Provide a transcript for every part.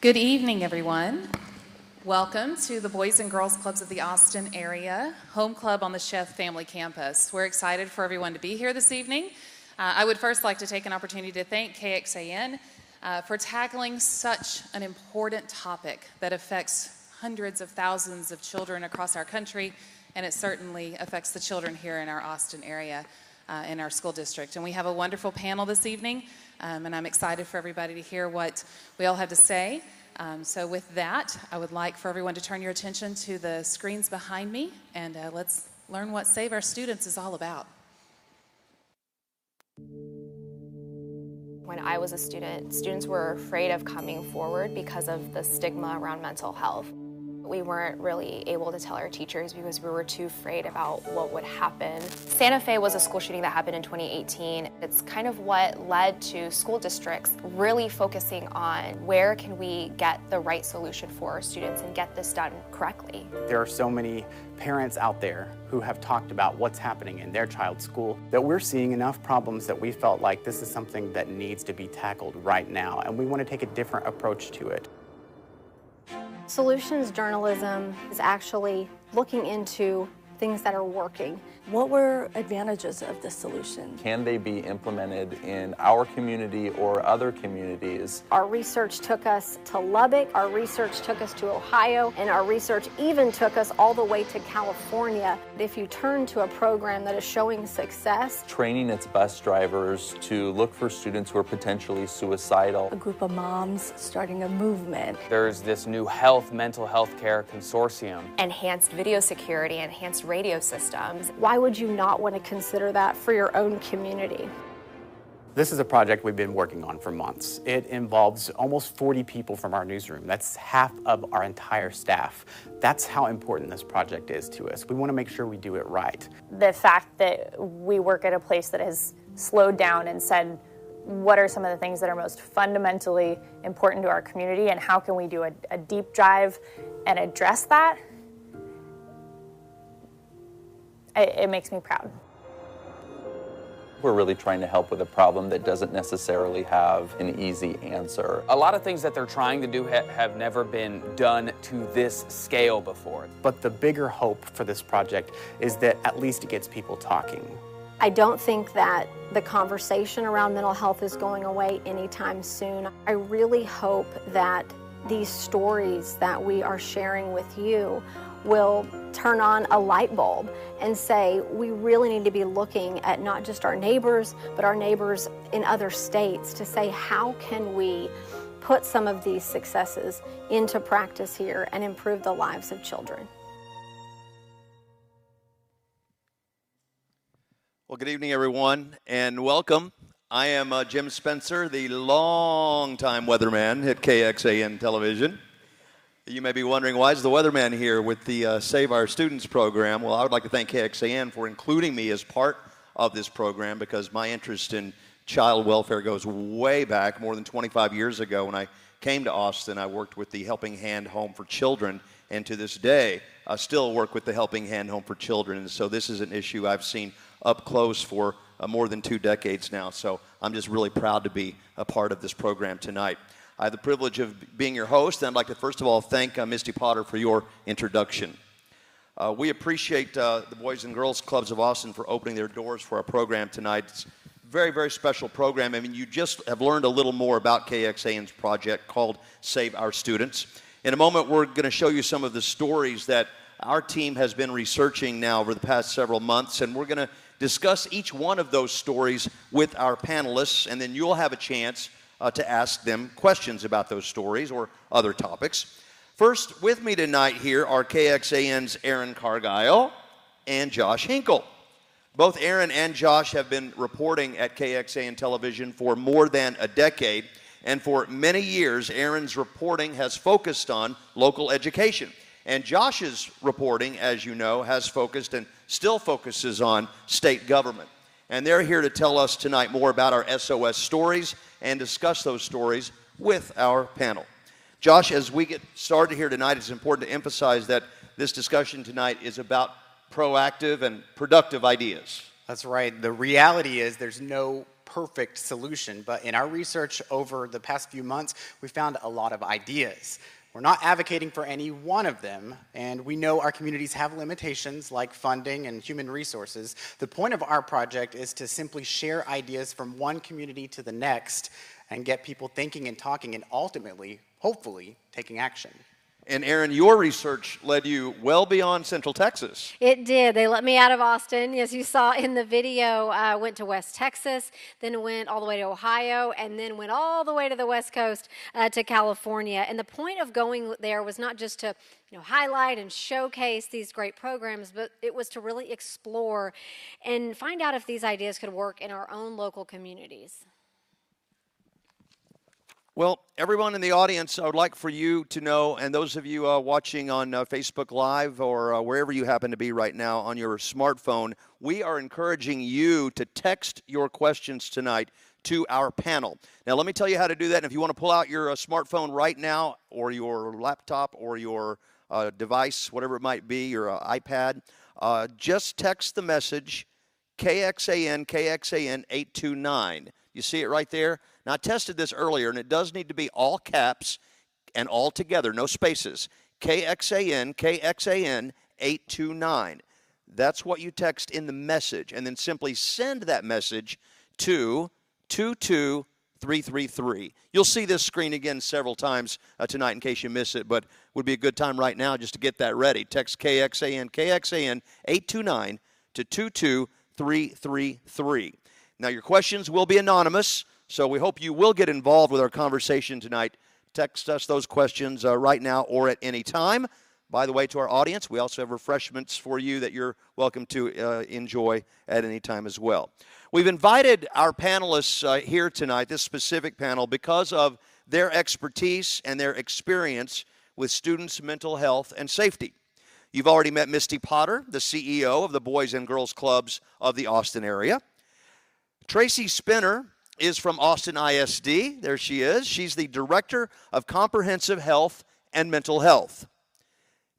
Good evening, everyone. Welcome to the Boys and Girls Clubs of the Austin area, home club on the Chef family campus. We're excited for everyone to be here this evening. I would first like to take an opportunity to thank KXAN for tackling such an important topic that affects hundreds of thousands of children across our country, and it certainly affects the children here in our Austin area, in our school district. And we have a wonderful panel this evening, and I'm excited for everybody to hear what we all have to say. So with that, I would like for everyone to turn your attention to the screens behind me, and let's learn what Save Our Students is all about. When I was a student, students were afraid of coming forward because of the stigma around mental health. We weren't really able to tell our teachers because we were too afraid about what would happen. Santa Fe was a school shooting that happened in 2018. It's kind of what led to school districts really focusing on where can we get the right solution for our students and get this done correctly. There are so many parents out there who have talked about what's happening in their child's school that we're seeing enough problems that we felt like this is something that needs to be tackled right now, and we want to take a different approach to it. Solutions journalism is actually looking into things that are working. What were advantages of this solution? Can they be implemented in our community or other communities? Our research took us to Lubbock, our research took us to Ohio, and our research even took us all the way to California. If you turn to a program that is showing success, Training its bus drivers to look for students who are potentially suicidal. A group of moms starting a movement. There's this new mental health care consortium. Enhanced video security, enhanced radio systems. why would you not want to consider that for your own community? This is a project we've been working on for months. It involves almost 40 people from our newsroom. That's half of our entire staff. That's how important this project is to us. We want to make sure we do it right. The fact that we work at a place that has slowed down and said, what are some of the things that are most fundamentally important to our community and how can we do a deep dive and address that? It makes me proud. We're really trying to help with a problem that doesn't necessarily have an easy answer. A lot of things that they're trying to do have never been done to this scale before. But the bigger hope for this project is that at least it gets people talking. I don't think that the conversation around mental health is going away anytime soon. I really hope that these stories that we are sharing with you will turn on a light bulb and say we really need to be looking at not just our neighbors, but our neighbors in other states to say how can we put some of these successes into practice here and improve the lives of children. Well, good evening, everyone, and welcome. I am Jim Spencer, the longtime weatherman at KXAN television. You may be wondering, why is the weatherman here with the Save Our Students program? Well, I would like to thank KXAN for including me as part of this program because my interest in child welfare goes way back, more than 25 years ago. When I came to Austin, I worked with the Helping Hand Home for Children, and to this day, I still work with the Helping Hand Home for Children, and so this is an issue I've seen up close for more than 2 decades now, so I'm just really proud to be a part of this program tonight. I have the privilege of being your host, and I'd like to first of all thank Misty Potter for your introduction. We appreciate the Boys and Girls Clubs of Austin for opening their doors for our program tonight. It's a very, very special program. I mean, you just have learned a little more about KXAN's project called Save Our Students. In a moment, we're going to show you some of the stories that our team has been researching now over the past several months, and we're going to discuss each one of those stories with our panelists, and then you'll have a chance to ask them questions about those stories or other topics. First, with me tonight here are KXAN's Erin Cargile and Josh Hinkle. Both Erin and Josh have been reporting at KXAN television for more than a decade, and for many years, Erin's reporting has focused on local education. And Josh's reporting, as you know, has focused and still focuses on state government. And they're here to tell us tonight more about our SOS stories and discuss those stories with our panel. Josh, as we get started here tonight, it's important to emphasize that this discussion tonight is about proactive and productive ideas. That's right. The reality is there's no perfect solution, but in our research over the past few months, we found a lot of ideas. We're not advocating for any one of them, and we know our communities have limitations like funding and human resources. The point of our project is to simply share ideas from one community to the next and get people thinking and talking and ultimately, hopefully, taking action. And Erin, your research led you well beyond Central Texas. It did. They let me out of Austin. As you saw in the video, I went to West Texas, then went all the way to Ohio, and then went all the way to the West Coast to California. And the point of going there was not just to highlight and showcase these great programs, but it was to really explore and find out if these ideas could work in our own local communities. Well, everyone in the audience, I would like for you to know, and those of you watching on Facebook Live or wherever you happen to be right now on your smartphone, we are encouraging you to text your questions tonight to our panel. Now, let me tell you how to do that. And if you want to pull out your smartphone right now or your laptop or your device, whatever it might be, your iPad, just text the message KXAN 829. You see it right there? Now, I tested this earlier, and it does need to be all caps and all together, no spaces. KXAN 829. That's what you text in the message, and then simply send that message to 22333. You'll see this screen again several times tonight in case you miss it, but would be a good time right now just to get that ready. Text KXAN 829 to 22333. Now, your questions will be anonymous, so we hope you will get involved with our conversation tonight. Text us those questions right now or at any time. By the way, to our audience, we also have refreshments for you that you're welcome to enjoy at any time as well. We've invited our panelists here tonight, this specific panel, because of their expertise and their experience with students' mental health and safety. You've already met Misty Potter, the CEO of the Boys and Girls Clubs of the Austin area. Tracy Spinner is from Austin ISD. There she is. She's the Director of Comprehensive Health and Mental Health.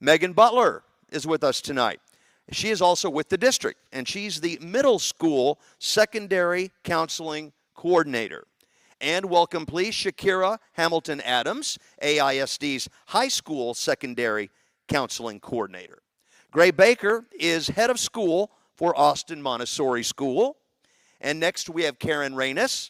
Megan Butler is with us tonight. She is also with the district, and she's the Middle School Secondary Counseling Coordinator. And welcome, please, Shakira Hamilton Adams, AISD's High School Secondary Counseling Coordinator. Gray Baker is Head of School for Austin Montessori School. And next we have Karen Reynes.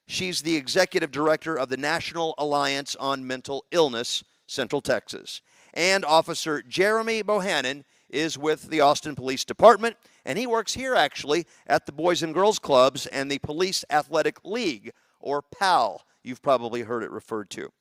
She's the Executive Director of the National Alliance on Mental Illness, Central Texas. And Officer Jeremy Bohannon is with the Austin Police Department, and he works here actually at the Boys and Girls Clubs and the Police Athletic League, or PAL. You've probably heard it referred to.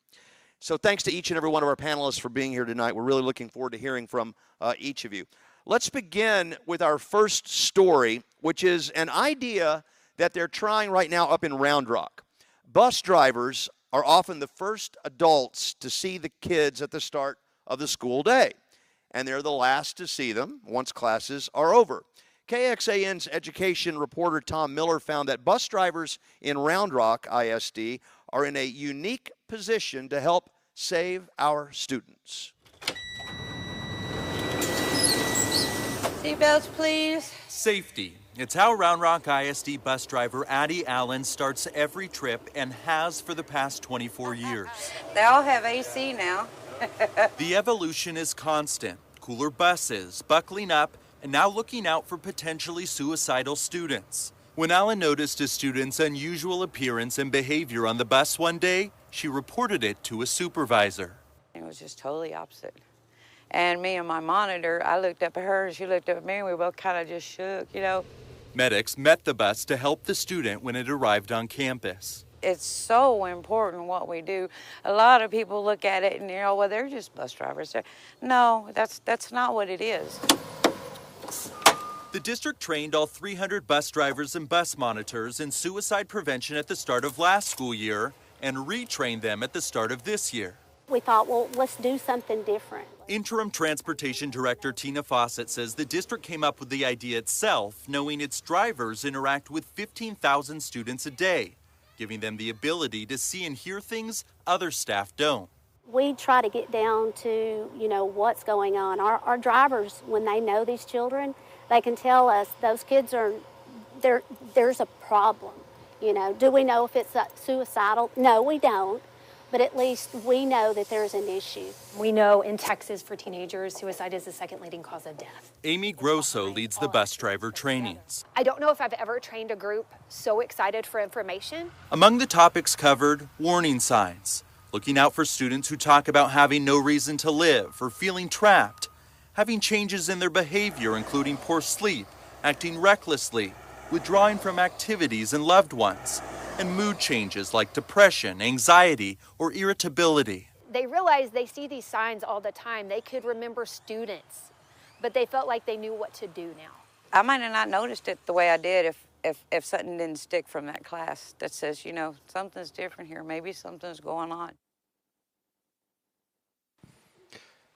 So thanks to each and every one of our panelists for being here tonight. We're really looking forward to hearing from each of you. Let's begin with our first story, which is an idea that they're trying right now up in Round Rock. Bus drivers are often the first adults to see the kids at the start of the school day, and they're the last to see them once classes are over. KXAN's education reporter Tom Miller found that bus drivers in Round Rock ISD are in a unique position to help save our students. Seatbelts, please. Safety. It's how Round Rock ISD bus driver Addie Allen starts every trip and has for the past 24 years. They all have AC now. The evolution is constant. Cooler buses, buckling up, and now looking out for potentially suicidal students. When Allen noticed a student's unusual appearance and behavior on the bus one day, she reported it to a supervisor. It was just totally opposite. And me and my monitor, I looked up at her and she looked up at me and we both kind of just shook, you know. Medics met the bus to help the student when it arrived on campus. It's so important what we do. A lot of people look at it and, well, they're just bus drivers. No, that's not what it is. The district trained all 300 bus drivers and bus monitors in suicide prevention at the start of last school year and retrained them at the start of this year. We thought, well, let's do something different. Interim Transportation Director Tina Fawcett says the district came up with the idea itself, knowing its drivers interact with 15,000 students a day, giving them the ability to see and hear things other staff don't. We try to get down to, what's going on. Our drivers, when they know these children, they can tell us those kids there's a problem. You know, do we know if it's suicidal? No, we don't. But at least we know that there's an issue. We know in Texas for teenagers, suicide is the second leading cause of death. Amy Grosso leads the bus driver trainings. I don't know if I've ever trained a group so excited for information. Among the topics covered, warning signs, looking out for students who talk about having no reason to live or feeling trapped, having changes in their behavior including poor sleep, acting recklessly, withdrawing from activities and loved ones, and mood changes like depression, anxiety, or irritability. They realize they see these signs all the time. They could remember students, but they felt like they knew what to do now. I might have not noticed it the way I did if something didn't stick from that class that says, you know, something's different here. Maybe something's going on.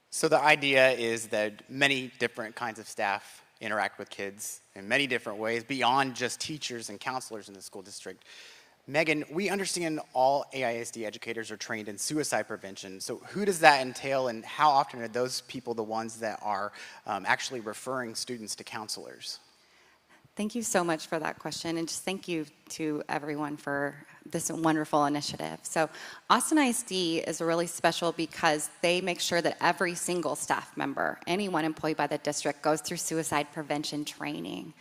So the idea is that many different kinds of staff interact with kids in many different ways beyond just teachers and counselors in the school district. Megan, we understand all AISD educators are trained in suicide prevention. So who does that entail, and how often are those people the ones that are actually referring students to counselors? Thank you so much for that question, and just thank you to everyone for this wonderful initiative. So Austin ISD is really special because they make sure that every single staff member, anyone employed by the district, goes through suicide prevention training.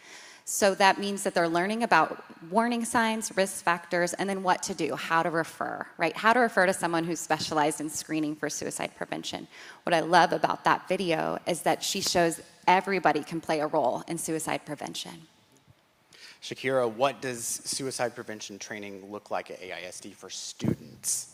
So that means that they're learning about warning signs, risk factors, and then what to do, how to refer, right? How to refer to someone who's specialized in screening for suicide prevention. What I love about that video is that she shows everybody can play a role in suicide prevention. Shakira, what does suicide prevention training look like at AISD for students?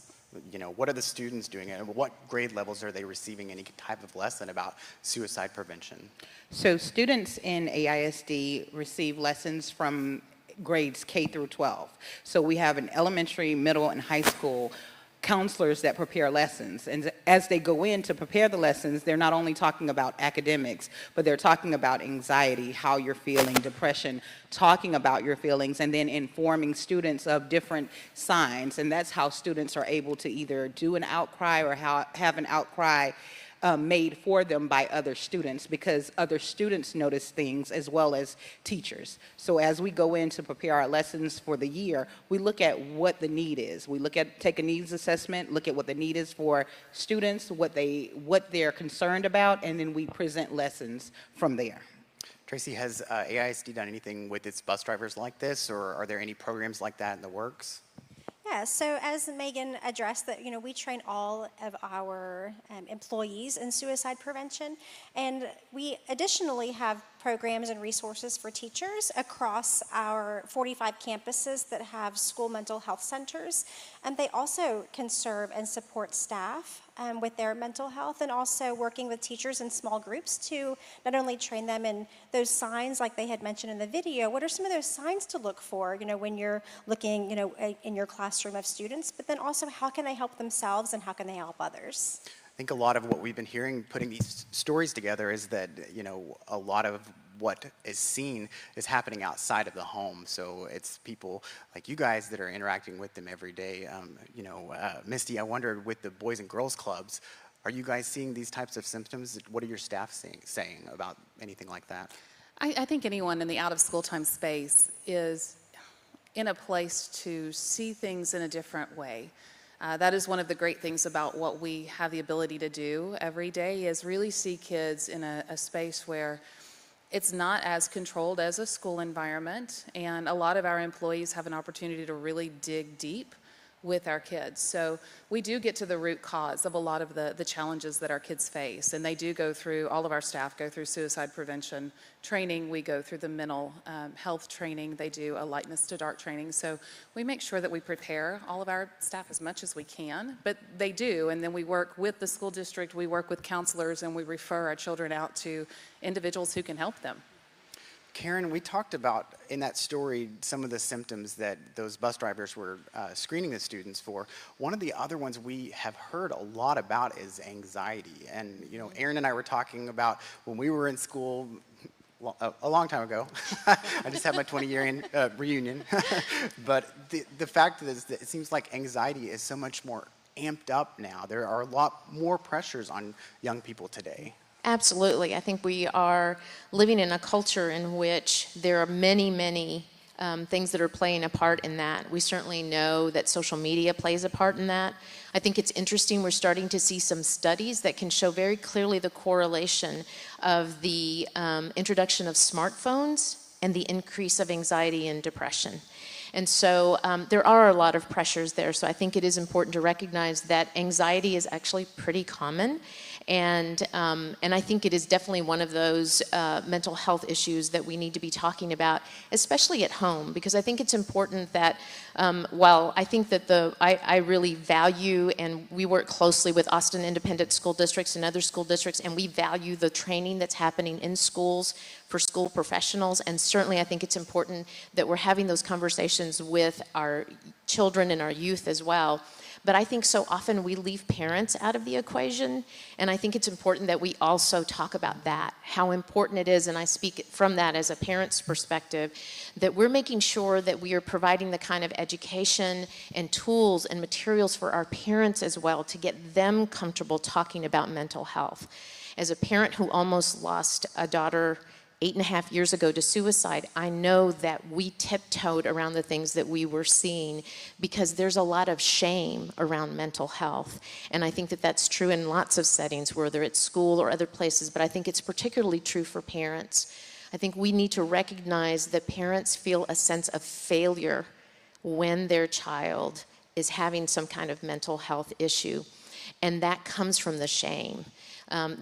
You know, what are the students doing, and what grade levels are they receiving any type of lesson about suicide prevention? So students in AISD receive lessons from grades K through 12. So we have an elementary, middle, and high school counselors that prepare lessons. And as they go in to prepare the lessons, they're not only talking about academics, but they're talking about anxiety, how you're feeling, depression, talking about your feelings, and then informing students of different signs. And that's how students are able to either do an outcry or have an outcry made for them by other students, because other students notice things as well as teachers. So as we go in to prepare our lessons for the year, we look at what the need is. We take a needs assessment, look at what the need is for students, what they're concerned about, and then we present lessons from there. Tracy, has AISD done anything with its bus drivers like this, or are there any programs like that in the works? Yeah, so as Megan addressed, that we train all of our employees in suicide prevention, and we additionally have programs and resources for teachers across our 45 campuses that have school mental health centers, and they also can serve and support staff with their mental health, and also working with teachers in small groups to not only train them in those signs like they had mentioned in the video. What are some of those signs to look for, when you're looking, in your classroom of students, but then also how can they help themselves and how can they help others? I think a lot of what we've been hearing putting these stories together is that, a lot of what is seen is happening outside of the home. So it's people like you guys that are interacting with them every day. Misty, I wondered, with the Boys and Girls Clubs, are you guys seeing these types of symptoms? What are your staff saying about anything like that? I think anyone in the out-of-school time space is in a place to see things in a different way. That is one of the great things about what we have the ability to do every day, is really see kids in a space where it's not as controlled as a school environment, and a lot of our employees have an opportunity to really dig deep with our kids. So we do get to the root cause of a lot of the challenges that our kids face, and they do go through, all of our staff go through suicide prevention training. We go through the mental health training. They do a lightness to dark training. So we make sure that we prepare all of our staff as much as we can, but they do, and then we work with the school district, we work with counselors, and we refer our children out to individuals who can help them. Karen, we talked about in that story some of the symptoms that those bus drivers were screening the students for. One of the other ones we have heard a lot about is anxiety. And, Erin and I were talking about when we were in school a long time ago. I just had my 20-year reunion. But the fact is that it seems like anxiety is so much more amped up now. There are a lot more pressures on young people today. Absolutely. I think we are living in a culture in which there are many, many things that are playing a part in that. We certainly know that social media plays a part in that. I think it's interesting, we're starting to see some studies that can show very clearly the correlation of the introduction of smartphones and the increase of anxiety and depression. And so there are a lot of pressures there. So I think it is important to recognize that anxiety is actually pretty common. And I think it is definitely one of those mental health issues that we need to be talking about, especially at home, because I think it's important that while I think that I really value, and we work closely with Austin Independent School Districts and other school districts, and we value the training that's happening in schools for school professionals, and certainly I think it's important that we're having those conversations with our children and our youth as well. But I think so often we leave parents out of the equation, and I think it's important that we also talk about that, how important it is, and I speak from that as a parent's perspective, that we're making sure that we are providing the kind of education and tools and materials for our parents as well to get them comfortable talking about mental health. As a parent who almost lost a daughter 8.5 years ago to suicide, I know that we tiptoed around the things that we were seeing because there's a lot of shame around mental health. And I think that that's true in lots of settings, whether it's school or other places, but I think it's particularly true for parents. I think we need to recognize that parents feel a sense of failure when their child is having some kind of mental health issue. And that comes from the shame.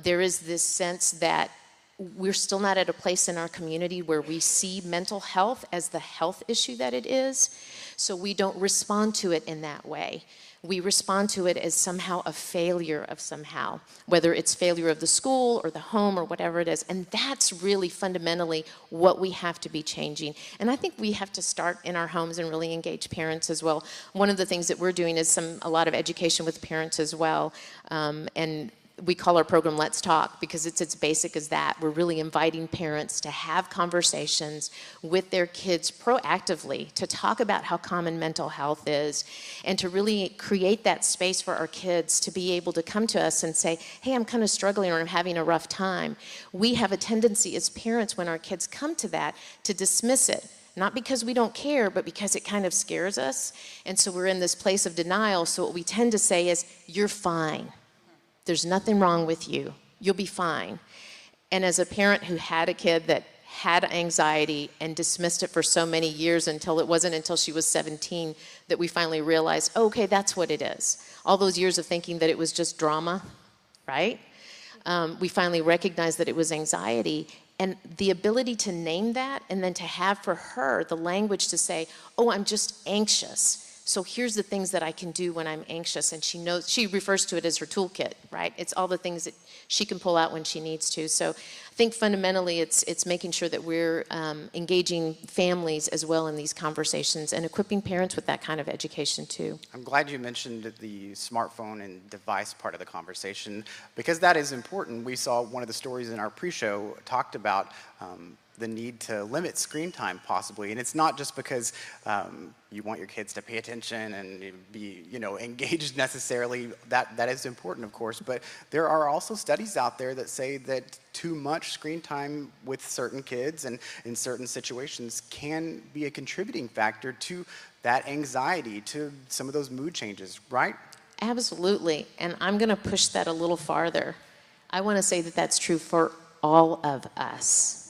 There is this sense that we're still not at a place in our community where we see mental health as the health issue that it is, so we don't respond to it in that way. We respond to it as somehow a failure of somehow, whether it's failure of the school or the home or whatever it is, and that's really fundamentally what we have to be changing. And I think we have to start in our homes and really engage parents as well. One of the things that we're doing is a lot of education with parents as well, and we call our program Let's Talk because it's as basic as that. We're really inviting parents to have conversations with their kids proactively to talk about how common mental health is and to really create that space for our kids to be able to come to us and say, hey, I'm kind of struggling or I'm having a rough time. We have a tendency as parents when our kids come to that to dismiss it. Not because we don't care, but because it kind of scares us. And so we're in this place of denial. So what we tend to say is, you're fine. There's nothing wrong with you. You'll be fine. And as a parent who had a kid that had anxiety and dismissed it for so many years until it wasn't until she was 17 that we finally realized, oh, okay, that's what it is. All those years of thinking that it was just drama, right? We finally recognized that it was anxiety. And the ability to name that and then to have for her the language to say, oh, I'm just anxious. So here's the things that I can do when I'm anxious, and she knows, she refers to it as her toolkit, right? It's all the things that she can pull out when she needs to. So I think fundamentally it's making sure that we're engaging families as well in these conversations and equipping parents with that kind of education too. I'm glad you mentioned the smartphone and device part of the conversation because that is important. We saw one of the stories in our pre-show talked about the need to limit screen time possibly, and it's not just because you want your kids to pay attention and be, engaged necessarily. That is important, of course, but there are also studies out there that say that too much screen time with certain kids and in certain situations can be a contributing factor to that anxiety, to some of those mood changes, right? Absolutely, and I'm going to push that a little farther. I want to say that that's true for all of us.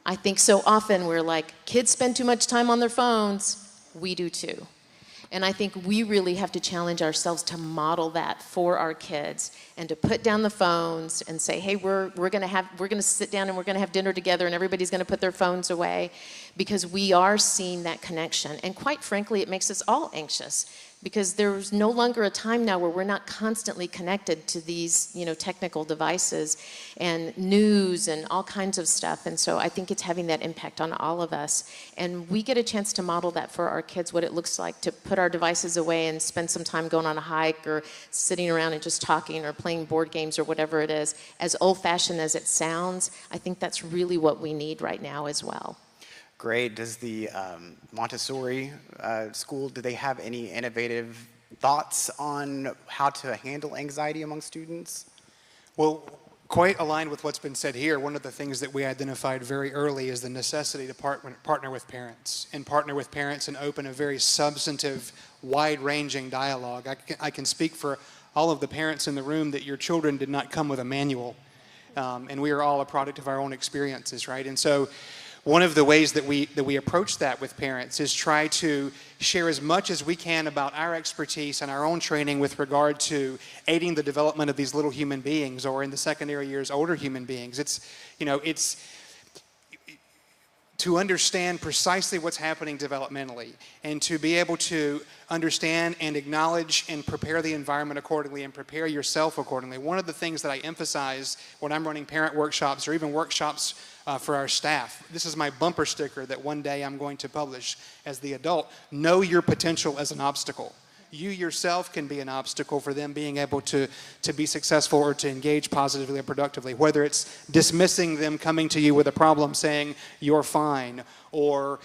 I think so often we're like, kids spend too much time on their phones. We do too. And I think we really have to challenge ourselves to model that for our kids and to put down the phones and say, hey, we're going to sit down and we're going to have dinner together and everybody's going to put their phones away because we are seeing that connection. And quite frankly, it makes us all anxious because there's no longer a time now where we're not constantly connected to these, technical devices and news and all kinds of stuff. And so I think it's having that impact on all of us. And we get a chance to model that for our kids, what it looks like to put our devices away and spend some time going on a hike or sitting around and just talking or playing board games or whatever it is. As old-fashioned as it sounds, I think that's really what we need right now as well. Great. Does the Montessori school, do they have any innovative thoughts on how to handle anxiety among students? Well, Quite aligned with what's been said here, one of the things that we identified very early is the necessity to partner with parents and open a very substantive, wide-ranging dialogue. I can speak for all of the parents in the room that your children did not come with a manual, and we are all a product of our own experiences, right? And so one of the ways that we approach that with parents is try to share as much as we can about our expertise and our own training with regard to aiding the development of these little human beings, or in the secondary years, older human beings. It's to understand precisely what's happening developmentally and to be able to understand and acknowledge and prepare the environment accordingly and prepare yourself accordingly. One of the things that I emphasize when I'm running parent workshops or even workshops for our staff, this is my bumper sticker that one day I'm going to publish as the adult: know your potential as an obstacle. You yourself can be an obstacle for them being able to be successful or to engage positively or productively, whether it's dismissing them coming to you with a problem saying you're fine, or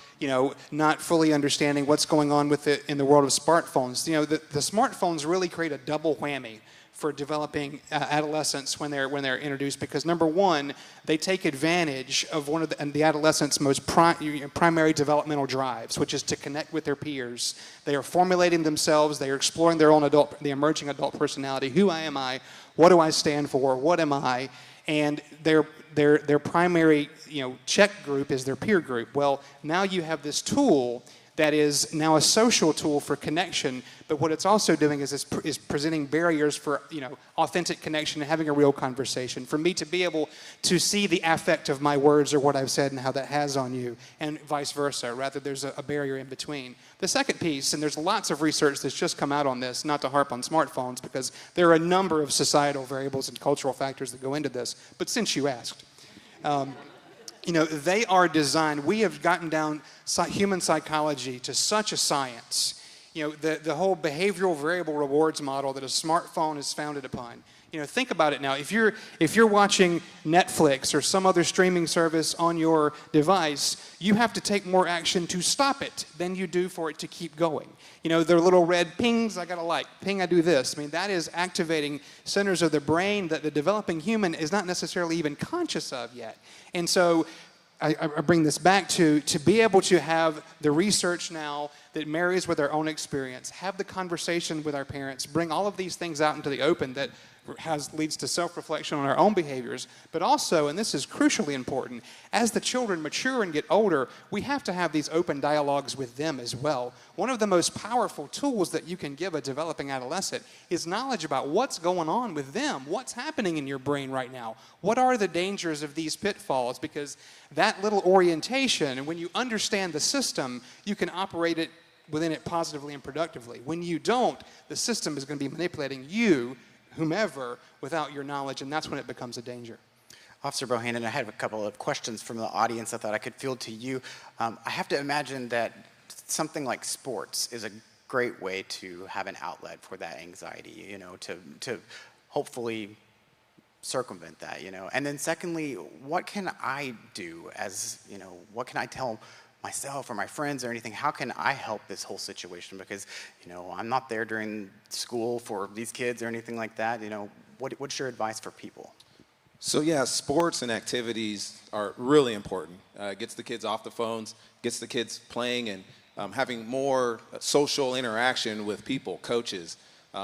not fully understanding what's going on with it in the world of smartphones. The smartphones really create a double whammy for developing adolescents when they're introduced, because number one, they take advantage of one of the adolescents' most primary developmental drives, which is to connect with their peers. They are formulating themselves. They are exploring their own the emerging adult personality. Who am I? What do I stand for? What am I? And their primary check group is their peer group. Well, now you have this tool that is now a social tool for connection, but what it's also doing is presenting barriers for authentic connection and having a real conversation. For me to be able to see the affect of my words or what I've said and how that has on you, and vice versa. Rather, there's a barrier in between. The second piece, and there's lots of research that's just come out on this, not to harp on smartphones, because there are a number of societal variables and cultural factors that go into this, but since you asked, they are designed, we have gotten down human psychology to such a science. The whole behavioral variable rewards model that a smartphone is founded upon. Think about it now. If you're watching Netflix or some other streaming service on your device, you have to take more action to stop it than you do for it to keep going. Their little red pings, I gotta like, ping, I do this. That is activating centers of the brain that the developing human is not necessarily even conscious of yet. And so I bring this back to be able to have the research now that marries with our own experience, have the conversation with our parents, bring all of these things out into the open that leads to self-reflection on our own behaviors, but also, and this is crucially important, as the children mature and get older, we have to have these open dialogues with them as well. One of the most powerful tools that you can give a developing adolescent is knowledge about what's going on with them, what's happening in your brain right now, what are the dangers of these pitfalls, because that little orientation, and when you understand the system, you can operate it within it positively and productively. When you don't, the system is going to be manipulating you, whomever, without your knowledge, and that's when it becomes a danger. Officer Bohannon, I have a couple of questions from the audience I thought I could field to you. I have to imagine that something like sports is a great way to have an outlet for that anxiety, to hopefully circumvent that, And then secondly, what can I do what can I tell myself or my friends or anything? How can I help this whole situation? Because, I'm not there during school for these kids or anything like that. What's your advice for people? So yeah, sports and activities are really important. Gets the kids off the phones, gets the kids playing and having more social interaction with people, coaches.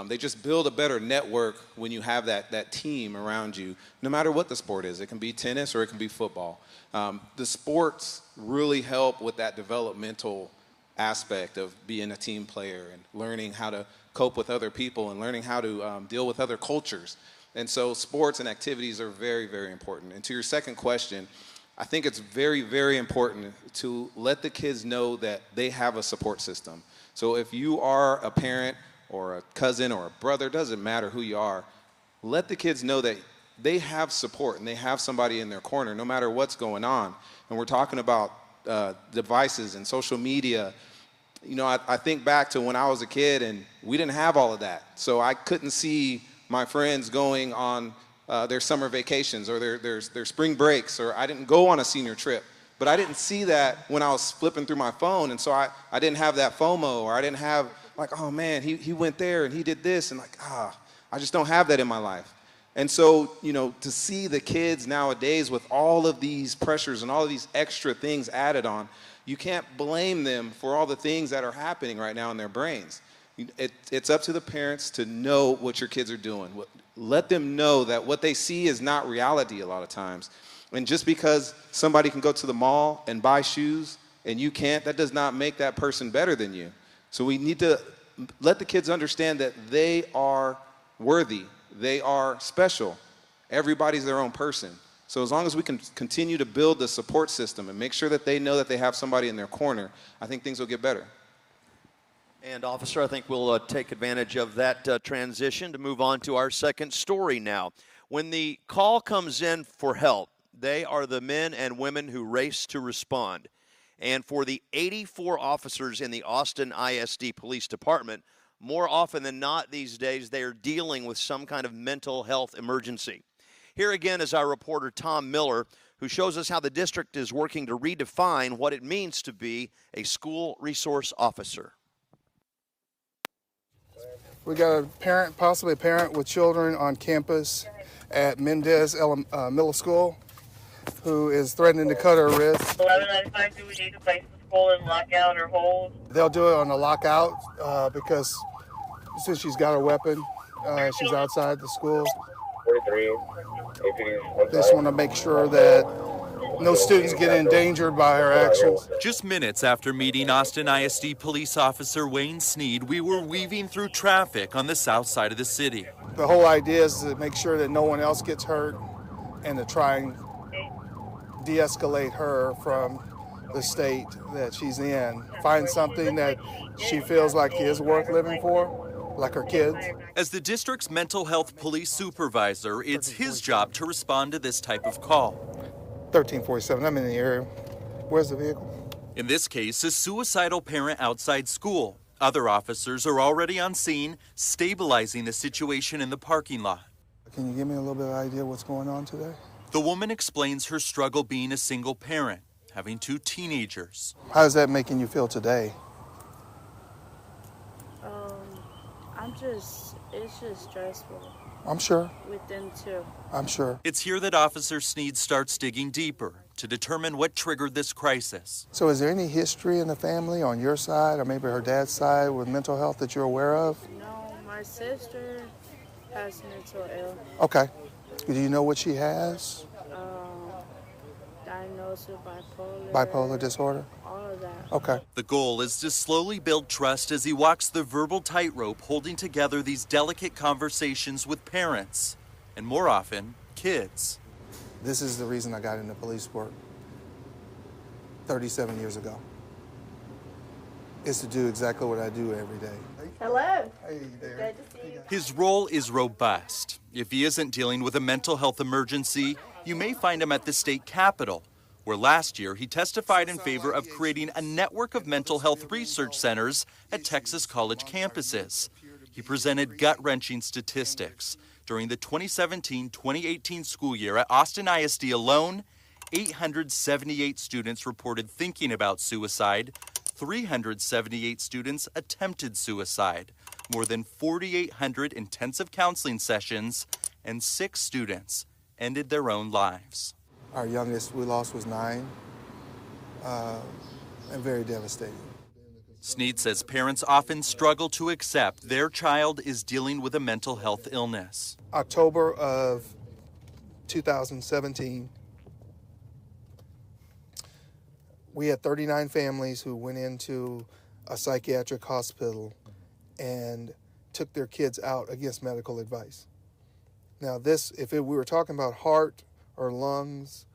They just build a better network when you have that team around you, no matter what the sport is. It can be tennis or it can be football. The sports really help with that developmental aspect of being a team player and learning how to cope with other people and learning how to deal with other cultures. And so sports and activities are very, very important. And to your second question, I think it's very, very important to let the kids know that they have a support system. So if you are a parent or a cousin or a brother, doesn't matter who you are, let the kids know that they have support and they have somebody in their corner no matter what's going on. And we're talking about devices and social media. I think back to when I was a kid and we didn't have all of that. So I couldn't see my friends going on their summer vacations or their spring breaks, or I didn't go on a senior trip. But I didn't see that when I was flipping through my phone, and so I didn't have that FOMO, or I didn't have like, oh man, he went there and he did this, and I just don't have that in my life. And so, to see the kids nowadays with all of these pressures and all of these extra things added on, you can't blame them for all the things that are happening right now in their brains. It's up to the parents to know what your kids are doing. Let them know that what they see is not reality a lot of times. And just because somebody can go to the mall and buy shoes and you can't, that does not make that person better than you. So we need to let the kids understand that they are worthy. They are special. Everybody's their own person. So as long as we can continue to build the support system and make sure that they know that they have somebody in their corner, I think things will get better. And officer, I think we'll take advantage of that transition to move on to our second story now. When the call comes in for help, they are the men and women who race to respond. And for the 84 officers in the Austin ISD Police Department, more often than not these days, they are dealing with some kind of mental health emergency. Here again is our reporter, Tom Miller, who shows us how the district is working to redefine what it means to be a school resource officer. We got a parent, possibly a parent with children on campus at Mendez Middle School who is threatening to cut her wrist. 1195, do we need to place the school in lockout or hold? They'll do it on a lockout because since she's got a weapon, she's outside the school. 43, They just want to make sure that no students get endangered by her actions. Just minutes after meeting Austin ISD police officer Wayne Sneed, we were weaving through traffic on the south side of the city. The whole idea is to make sure that no one else gets hurt and to try and de-escalate her from the state that she's in. Find something that she feels like is worth living for, like her kids. As the district's mental health police supervisor, it's his job to respond to this type of call. 1347, I'm in the area. Where's the vehicle? In this case, a suicidal parent outside school. Other officers are already on scene, stabilizing the situation in the parking lot. Can you give me a little bit of idea what's going on today? The woman explains her struggle being a single parent, having 2 teenagers. How's that making you feel today? It's just stressful. I'm sure. With them too. I'm sure. It's here that Officer Sneed starts digging deeper to determine what triggered this crisis. So is there any history in the family on your side or maybe her dad's side with mental health that you're aware of? No, my sister has mental ill. Okay. Do you know what she has? Diagnosed with bipolar. Bipolar disorder? All of that. Okay. The goal is to slowly build trust as he walks the verbal tightrope, holding together these delicate conversations with parents, and more often, kids. This is the reason I got into police work 37 years ago. Is to do exactly what I do every day. Hello. Hey there. Good to see you. His role is robust. If he isn't dealing with a mental health emergency, you may find him at the state capitol, where last year he testified in favor of creating a network of mental health research centers at Texas college campuses. He presented gut-wrenching statistics. During the 2017-2018 school year at Austin ISD alone, 878 students reported thinking about suicide, 378 students attempted suicide, more than 4,800 intensive counseling sessions, and 6 students ended their own lives. Our youngest we lost was 9, and very devastating. Sneed says parents often struggle to accept their child is dealing with a mental health illness. October of 2017, we had 39 families who went into a psychiatric hospital and took their kids out against medical advice. Now this, we were talking about heart or lungs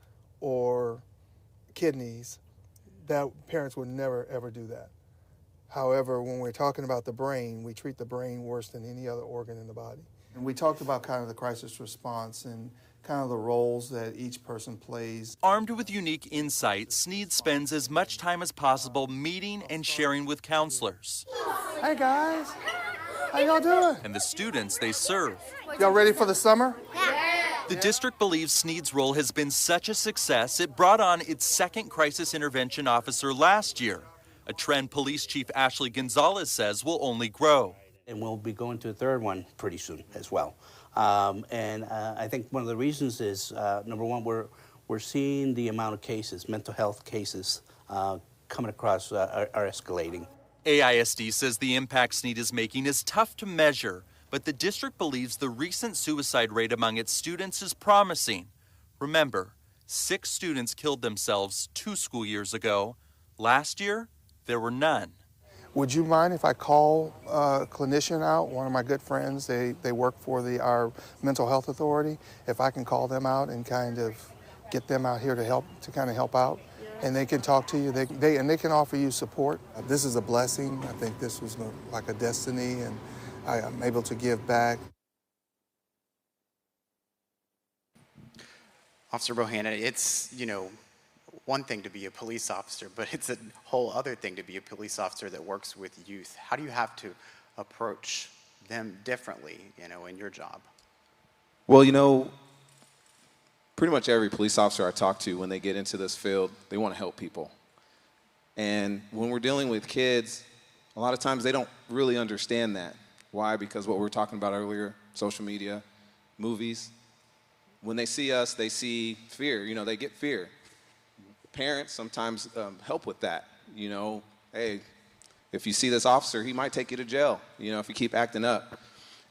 or kidneys, that parents would never ever do that. However, when we're talking about the brain, we treat the brain worse than any other organ in the body. And we talked about kind of the crisis response and kind of the roles that each person plays. Armed with unique insight, Sneed spends as much time as possible meeting and sharing with counselors. Hey guys, how y'all doing? And the students they serve. Y'all ready for the summer? The district believes Sneed's role has been such a success, it brought on its second crisis intervention officer last year, a trend Police Chief Ashley Gonzalez says will only grow. And we'll be going to a third one pretty soon as well. I think one of the reasons is, number one, we're seeing the amount of cases, mental health cases, coming across are escalating. AISD says the impact Sneed is making is tough to measure, but the district believes the recent suicide rate among its students is promising. Remember, 6 students killed themselves 2 school years ago. Last year, there were none. Would you mind if I call a clinician out, one of my good friends, they work for our mental health authority, if I can call them out and kind of get them out here to kind of help out? And they can talk to you, and they can offer you support. This is a blessing. I think this was like a destiny, and I'm able to give back. Officer Bohanna, it's, one thing to be a police officer, but it's a whole other thing to be a police officer that works with youth. How do you have to approach them differently, in your job? Well, pretty much every police officer I talk to when they get into this field, they want to help people. And when we're dealing with kids, a lot of times they don't really understand that. Why? Because what we were talking about earlier, social media, movies, when they see us, they see fear. They get fear. Parents sometimes help with that. Hey, if you see this officer, he might take you to jail, if you keep acting up.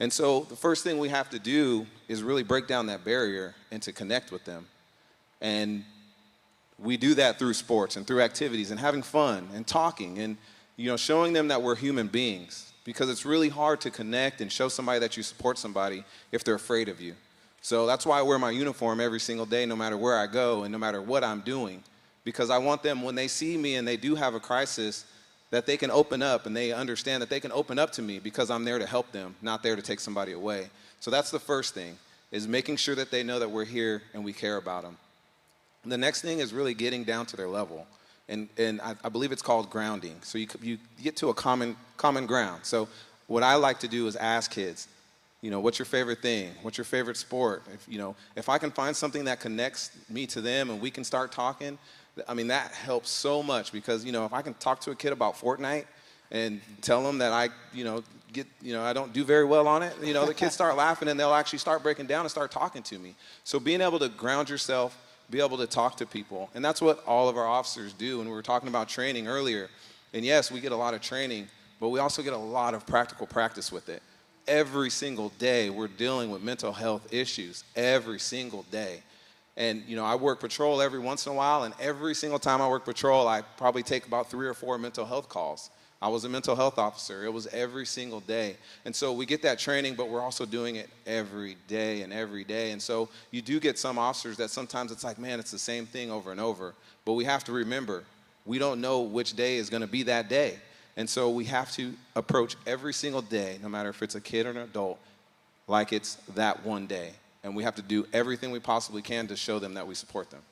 And so the first thing we have to do is really break down that barrier and to connect with them. And we do that through sports and through activities and having fun and talking and, showing them that we're human beings, because it's really hard to connect and show somebody that you support somebody if they're afraid of you. So that's why I wear my uniform every single day, no matter where I go and no matter what I'm doing, because I want them, when they see me and they do have a crisis, that they can open up and they understand that they can open up to me because I'm there to help them, not there to take somebody away. So that's the first thing, is making sure that they know that we're here and we care about them. And the next thing is really getting down to their level. And I believe it's called grounding. So you get to a common ground. So what I like to do is ask kids, what's your favorite thing? What's your favorite sport? If I can find something that connects me to them and we can start talking, that helps so much, because, if I can talk to a kid about Fortnite and tell them that I don't do very well on it, the kids start laughing and they'll actually start breaking down and start talking to me. So being able to ground yourself, be able to talk to people, and that's what all of our officers do. And we were talking about training earlier, and yes, we get a lot of training, but we also get a lot of practical practice with it. Every single day we're dealing with mental health issues, every single day. And, I work patrol every once in a while, and every single time I work patrol, I probably take about 3 or 4 mental health calls. I was a mental health officer. It was every single day. And so we get that training, but we're also doing it every day and every day. And so you do get some officers that sometimes it's like, man, it's the same thing over and over. But we have to remember, we don't know which day is going to be that day. And so we have to approach every single day, no matter if it's a kid or an adult, like it's that one day. And we have to do everything we possibly can to show them that we support them.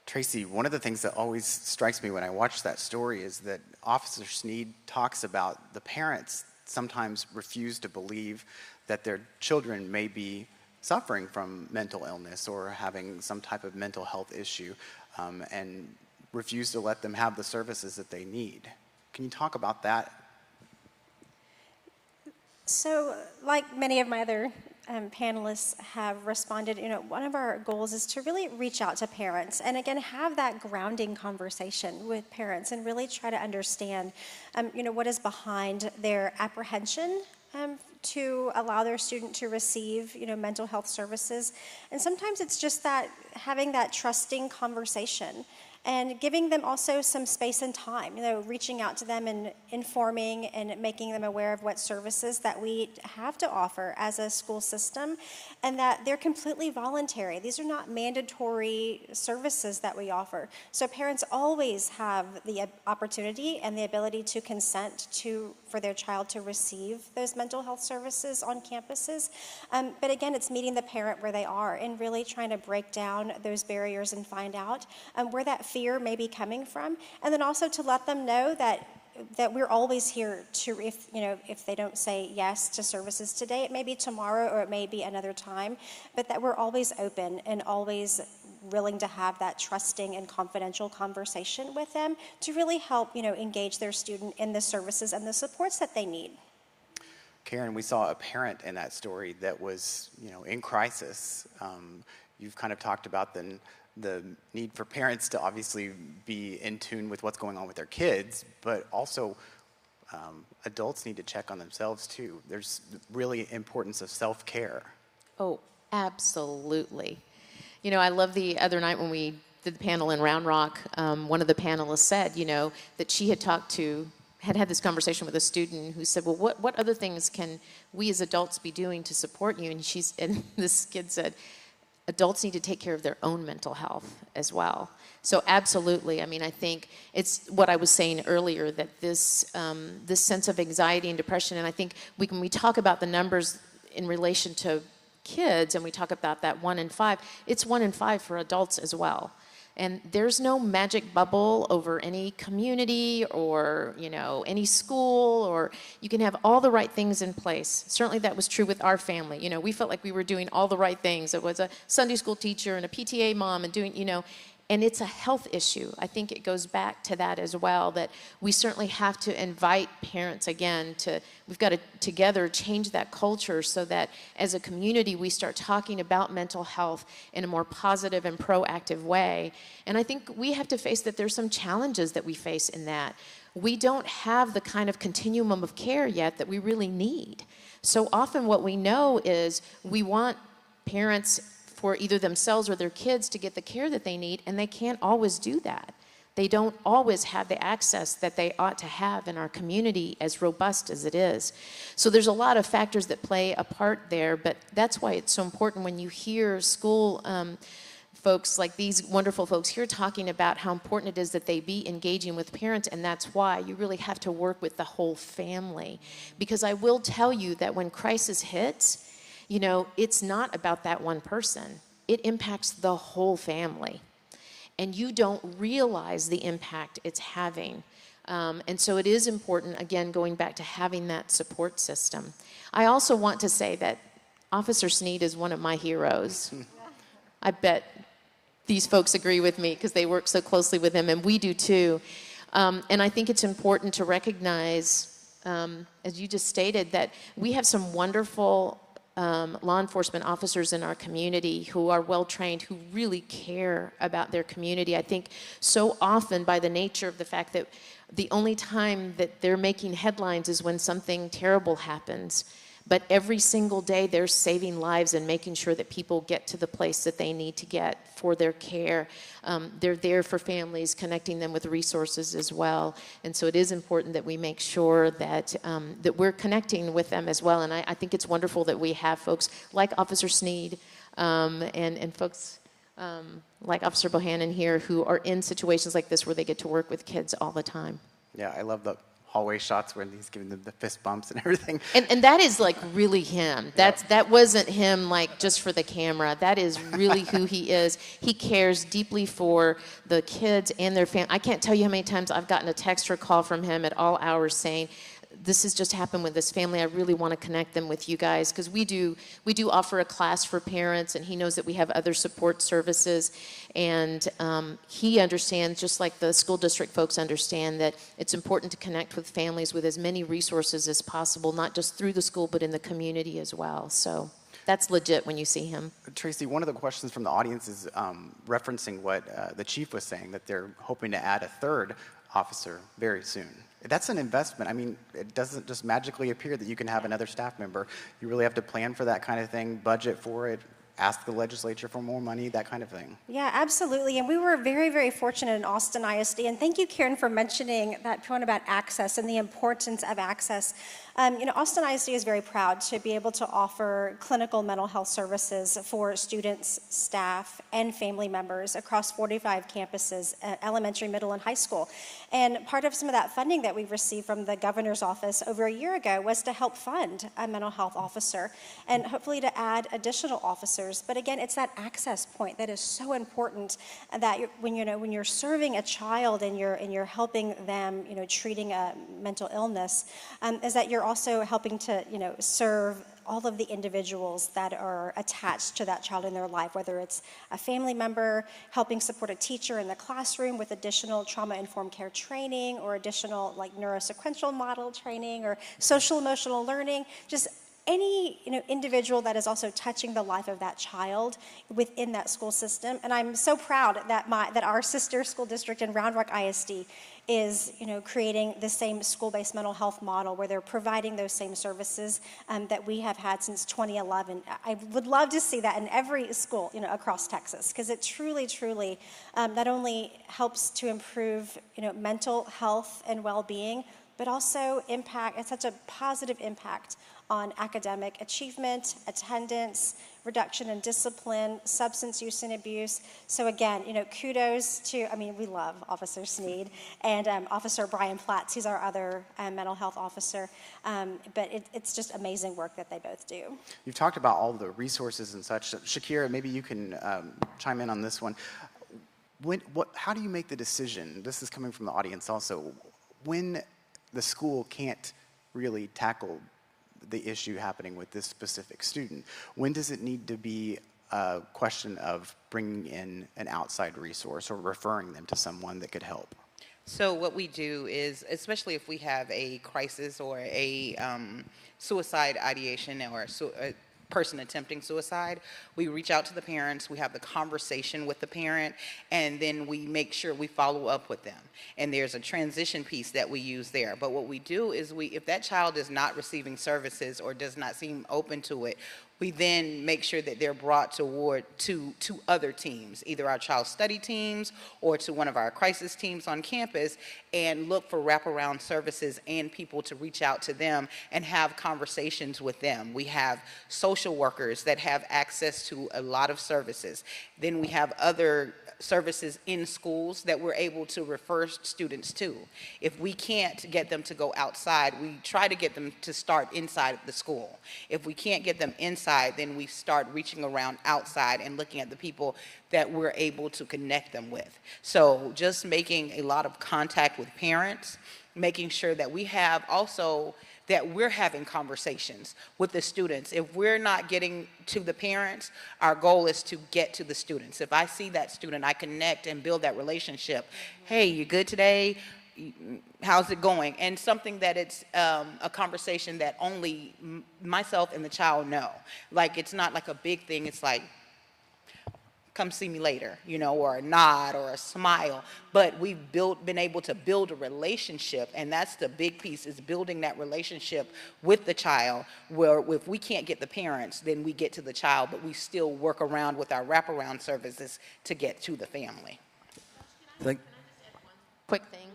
Tracy, one of the things that always strikes me when I watch that story is that Officer Sneed talks about the parents sometimes refuse to believe that their children may be suffering from mental illness or having some type of mental health issue, and refuse to let them have the services that they need. Can you talk about that? So, like many of my other panelists have responded, one of our goals is to really reach out to parents and again have that grounding conversation with parents and really try to understand, what is behind their apprehension to allow their student to receive, mental health services. And sometimes it's just that having that trusting conversation and giving them also some space and time, reaching out to them and informing and making them aware of what services that we have to offer as a school system, and that they're completely voluntary. These are not mandatory services that we offer. So parents always have the opportunity and the ability to consent for their child to receive those mental health services on campuses. But again, it's meeting the parent where they are and really trying to break down those barriers and find out where that fear may be coming from, and then also to let them know that we're always here to, if they don't say yes to services today, it may be tomorrow or it may be another time, but that we're always open and always willing to have that trusting and confidential conversation with them to really help, engage their student in the services and the supports that they need. Karen, we saw a parent in that story that was, in crisis. You've kind of talked about the need for parents to obviously be in tune with what's going on with their kids, but also adults need to check on themselves too. There's really importance of self-care. Oh, absolutely. I love the other night when we did the panel in Round Rock, one of the panelists said, that she had this conversation with a student who said, well, what other things can we as adults be doing to support you? And this kid said, adults need to take care of their own mental health as well. So absolutely, I think it's what I was saying earlier, that this sense of anxiety and depression, and I think when we talk about the numbers in relation to kids, and we talk about that 1 in 5, it's 1 in 5 for adults as well. And there's no magic bubble over any community or, any school, or you can have all the right things in place. Certainly that was true with our family. We felt like we were doing all the right things. It was a Sunday school teacher and a PTA mom and doing, and it's a health issue. I think it goes back to that as well, that we certainly have to invite parents again we've got to together change that culture so that as a community we start talking about mental health in a more positive and proactive way. And I think we have to face that there's some challenges that we face in that. We don't have the kind of continuum of care yet that we really need. So often what we know is we want parents for either themselves or their kids to get the care that they need, and they can't always do that. They don't always have the access that they ought to have in our community, as robust as it is. So there's a lot of factors that play a part there, but that's why it's so important when you hear school folks like these wonderful folks here talking about how important it is that they be engaging with parents, and that's why you really have to work with the whole family. Because I will tell you that when crisis hits, it's not about that one person. It impacts the whole family. And you don't realize the impact it's having. And so it is important, again, going back to having that support system. I also want to say that Officer Sneed is one of my heroes. I bet these folks agree with me because they work so closely with him, and we do too. And I think it's important to recognize, as you just stated, that we have some wonderful law enforcement officers in our community who are well trained, who really care about their community. I think so often, by the nature of the fact that the only time that they're making headlines is when something terrible happens. But every single day they're saving lives and making sure that people get to the place that they need to get for their care. They're there for families, connecting them with resources as well. And so it is important that we make sure that that we're connecting with them as well. And I think it's wonderful that we have folks like Officer Sneed and folks like Officer Bohannon here who are in situations like this where they get to work with kids all the time. Yeah, I love the hallway shots where he's giving them the fist bumps and everything. And that is like really him. That wasn't him like just for the camera. That is really who he is. He cares deeply for the kids and their family. I can't tell you how many times I've gotten a text or call from him at all hours saying, this has just happened with this family. I really want to connect them with you guys, because we do offer a class for parents, and he knows that we have other support services, and he understands, just like the school district folks understand, that it's important to connect with families with as many resources as possible, not just through the school but in the community as well. So that's legit when you see him. Tracy, one of the questions from the audience is referencing what the chief was saying, that they're hoping to add a third officer very soon. That's an investment. I mean, it doesn't just magically appear that you can have another staff member. You really have to plan for that kind of thing, budget for it, ask the legislature for more money, that kind of thing. Yeah, absolutely. And we were very, very fortunate in Austin ISD. And thank you, Karen, for mentioning that point about access and the importance of access. Austin ISD is very proud to be able to offer clinical mental health services for students, staff, and family members across 45 campuses, elementary, middle, and high school. And part of some of that funding that we received from the governor's office over a year ago was to help fund a mental health officer and hopefully to add additional officers. But again, it's that access point that is so important, that when you're serving a child and you're helping them, treating a mental illness, is that you're also helping to serve all of the individuals that are attached to that child in their life, whether it's a family member helping support a teacher in the classroom with additional trauma-informed care training or additional like neurosequential model training or social emotional learning, just any individual that is also touching the life of that child within that school system. And I'm so proud that our sister school district in Round Rock ISD is creating the same school-based mental health model where they're providing those same services that we have had since 2011. I would love to see that in every school across Texas, because it truly not only helps to improve mental health and well-being, but also it's such a positive impact on academic achievement, attendance, reduction in discipline, substance use and abuse. So again, kudos to, we love Officer Sneed and Officer Brian Platts, who's our other mental health officer. But it's just amazing work that they both do. You've talked about all the resources and such. Shakira, maybe you can chime in on this one. How do you make the decision? This is coming from the audience also. When the school can't really tackle the issue happening with this specific student, when does it need to be a question of bringing in an outside resource or referring them to someone that could help? So what we do is, especially if we have a crisis or a suicide ideation or a person attempting suicide, we reach out to the parents, we have the conversation with the parent, and then we make sure we follow up with them. And there's a transition piece that we use there. But what we do is if that child is not receiving services or does not seem open to it, we then make sure that they're brought to other teams, either our child study teams or to one of our crisis teams on campus, and look for wraparound services and people to reach out to them and have conversations with them. We have social workers that have access to a lot of services. Then we have other services in schools that we're able to refer students to. If we can't get them to go outside, we try to get them to start inside of the school. If we can't get them inside, then we start reaching around outside and looking at the people that we're able to connect them with. So just making a lot of contact with parents, making sure that we have also that we're having conversations with the students. If we're not getting to the parents, our goal is to get to the students. If I see that student, I connect and build that relationship. Hey, you good today? How's it going? And something that it's a conversation that only myself and the child know. Like, it's not like a big thing. It's like, come see me later, or a nod or a smile. But we've been able to build a relationship, and that's the big piece, is building that relationship with the child, where if we can't get the parents, then we get to the child, but we still work around with our wraparound services to get to the family. Quick thing.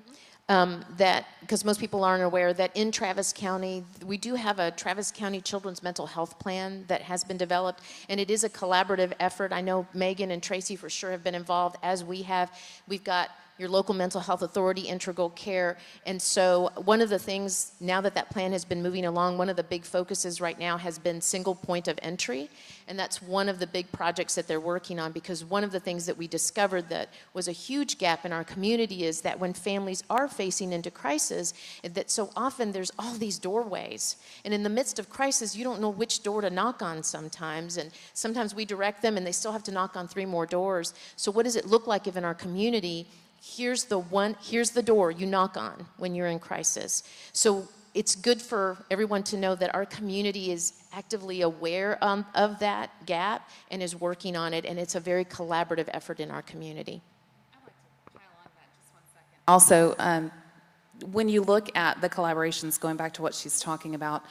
That, because most people aren't aware, that in Travis County, we do have a Travis County Children's Mental Health Plan that has been developed, and it is a collaborative effort. I know Megan and Tracy for sure have been involved, as we have. We've got your local mental health authority, Integral Care. And so one of the things, now that that plan has been moving along, one of the big focuses right now has been single point of entry. And that's one of the big projects that they're working on, because one of the things that we discovered that was a huge gap in our community is that when families are facing into crisis, that so often there's all these doorways. And in the midst of crisis, you don't know which door to knock on sometimes. And sometimes we direct them and they still have to knock on 3 more doors. So what does it look like if in our community, here's the door you knock on when you're in crisis? So it's good for everyone to know that our community is actively aware of that gap and is working on it, and it's a very collaborative effort in our community. Also, when you look at the collaborations, going back to what she's talking about,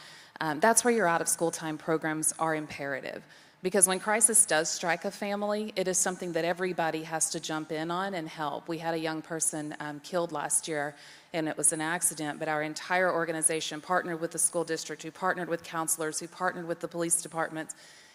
that's where your out-of-school time programs are imperative. Because when crisis does strike a family, it is something that everybody has to jump in on and help. We had a young person killed last year, and it was an accident, but our entire organization partnered with the school district, who partnered with counselors, who partnered with the police departments,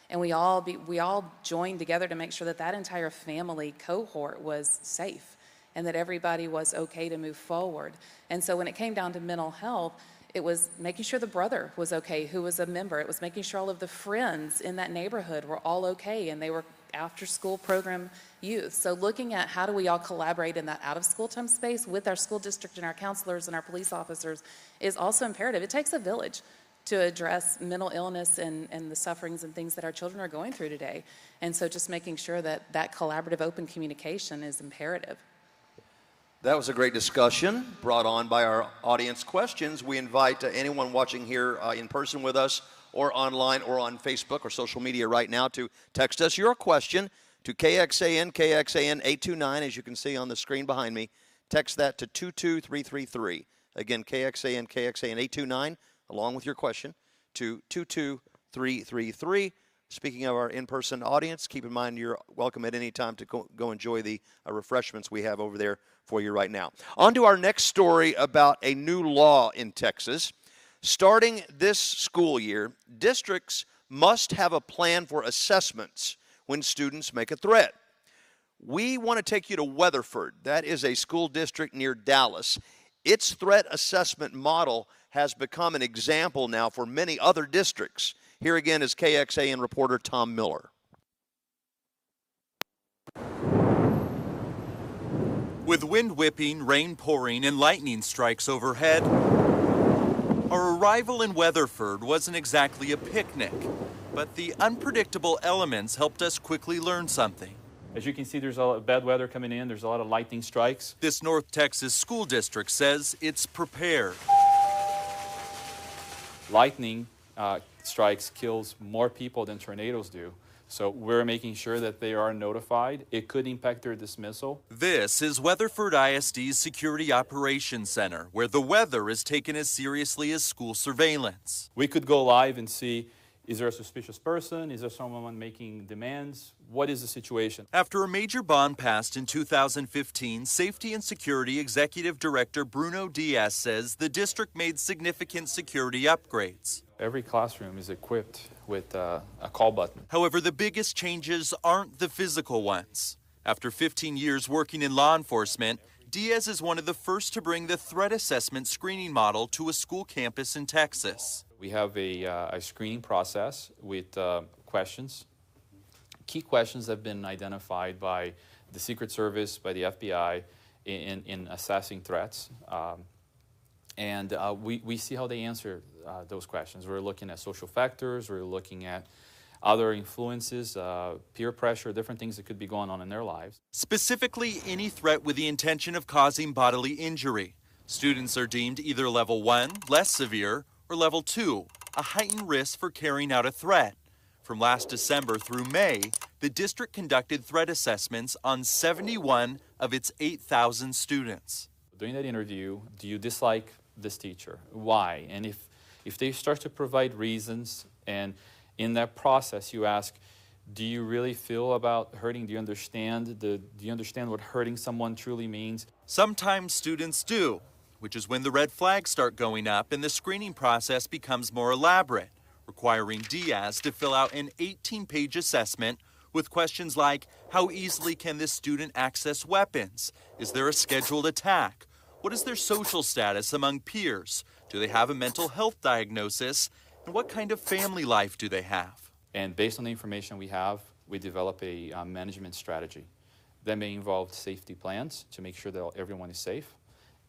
and we all joined together to make sure that that entire family cohort was safe and that everybody was okay to move forward. And so when it came down to mental health, it was making sure the brother was okay, who was a member. It was making sure all of the friends in that neighborhood were all okay, and they were after-school program youth. So looking at how do we all collaborate in that out-of-school time space with our school district and our counselors and our police officers is also imperative. It takes a village to address mental illness and the sufferings and things that our children are going through today. And so just making sure that that collaborative open communication is imperative. That was a great discussion brought on by our audience questions. We invite anyone watching here in person with us or online or on Facebook or social media right now to text us your question to KXAN 829, as you can see on the screen behind me. Text that to 22333. Again, KXAN 829, along with your question, to 22333. Speaking of our in-person audience, keep in mind you're welcome at any time to go enjoy the refreshments we have over there for you right now. On to our next story about a new law in Texas. Starting this school year, districts must have a plan for assessments when students make a threat. We want to take you to Weatherford. That is a school district near Dallas. Its threat assessment model has become an example now for many other districts. Here again is KXAN reporter Tom Miller. With wind whipping, rain pouring, and lightning strikes overhead, our arrival in Weatherford wasn't exactly a picnic, but the unpredictable elements helped us quickly learn something. As you can see, there's a lot of bad weather coming in. There's a lot of lightning strikes. This North Texas school district says it's prepared. Lightning strikes kills more people than tornadoes do. So we're making sure that they are notified. It could impact their dismissal. This is Weatherford ISD's Security Operations Center, where the weather is taken as seriously as school surveillance. We could go live and see, is there a suspicious person? Is there someone making demands? What is the situation? After a major bond passed in 2015, Safety and Security Executive Director Bruno Diaz says the district made significant security upgrades. Every classroom is equipped with a call button. However, the biggest changes aren't the physical ones. After 15 years working in law enforcement, Diaz is one of the first to bring the threat assessment screening model to a school campus in Texas. We have a screening process with questions. Key questions have been identified by the Secret Service, by the FBI in assessing threats. And we see how they answer those questions. We're looking at social factors, we're looking at other influences, peer pressure, different things that could be going on in their lives. Specifically, any threat with the intention of causing bodily injury. Students are deemed either level 1, less severe, or level 2, a heightened risk for carrying out a threat. From last December through May, the district conducted threat assessments on 71 of its 8,000 students. During that interview, do you dislike this teacher? Why? And if they start to provide reasons, and in that process you ask, do you really feel about hurting? Do you understand what hurting someone truly means? Sometimes students do, which is when the red flags start going up and the screening process becomes more elaborate, requiring Diaz to fill out an 18-page assessment with questions like, how easily can this student access weapons? Is there a scheduled attack? What is their social status among peers? Do they have a mental health diagnosis? And what kind of family life do they have? And based on the information we have, we develop a management strategy. That may involve safety plans to make sure that everyone is safe,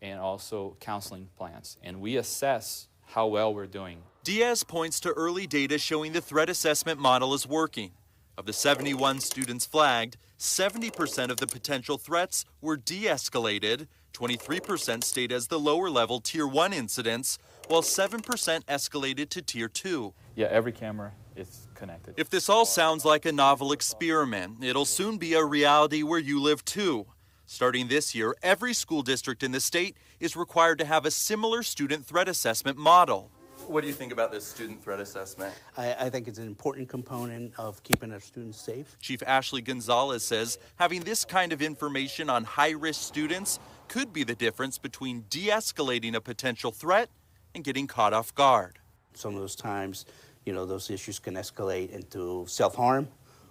and also counseling plans. And we assess how well we're doing. Diaz points to early data showing the threat assessment model is working. Of the 71 students flagged, 70% of the potential threats were de-escalated, 23% stayed as the lower level Tier 1 incidents, while 7% escalated to Tier 2. Yeah, every camera is connected. If this all sounds like a novel experiment, it'll soon be a reality where you live too. Starting this year, every school district in the state is required to have a similar student threat assessment model. What do you think about this student threat assessment? I think it's an important component of keeping our students safe. Chief Ashley Gonzalez says having this kind of information on high-risk students could be the difference between de-escalating a potential threat and getting caught off guard. Some of those times, those issues can escalate into self-harm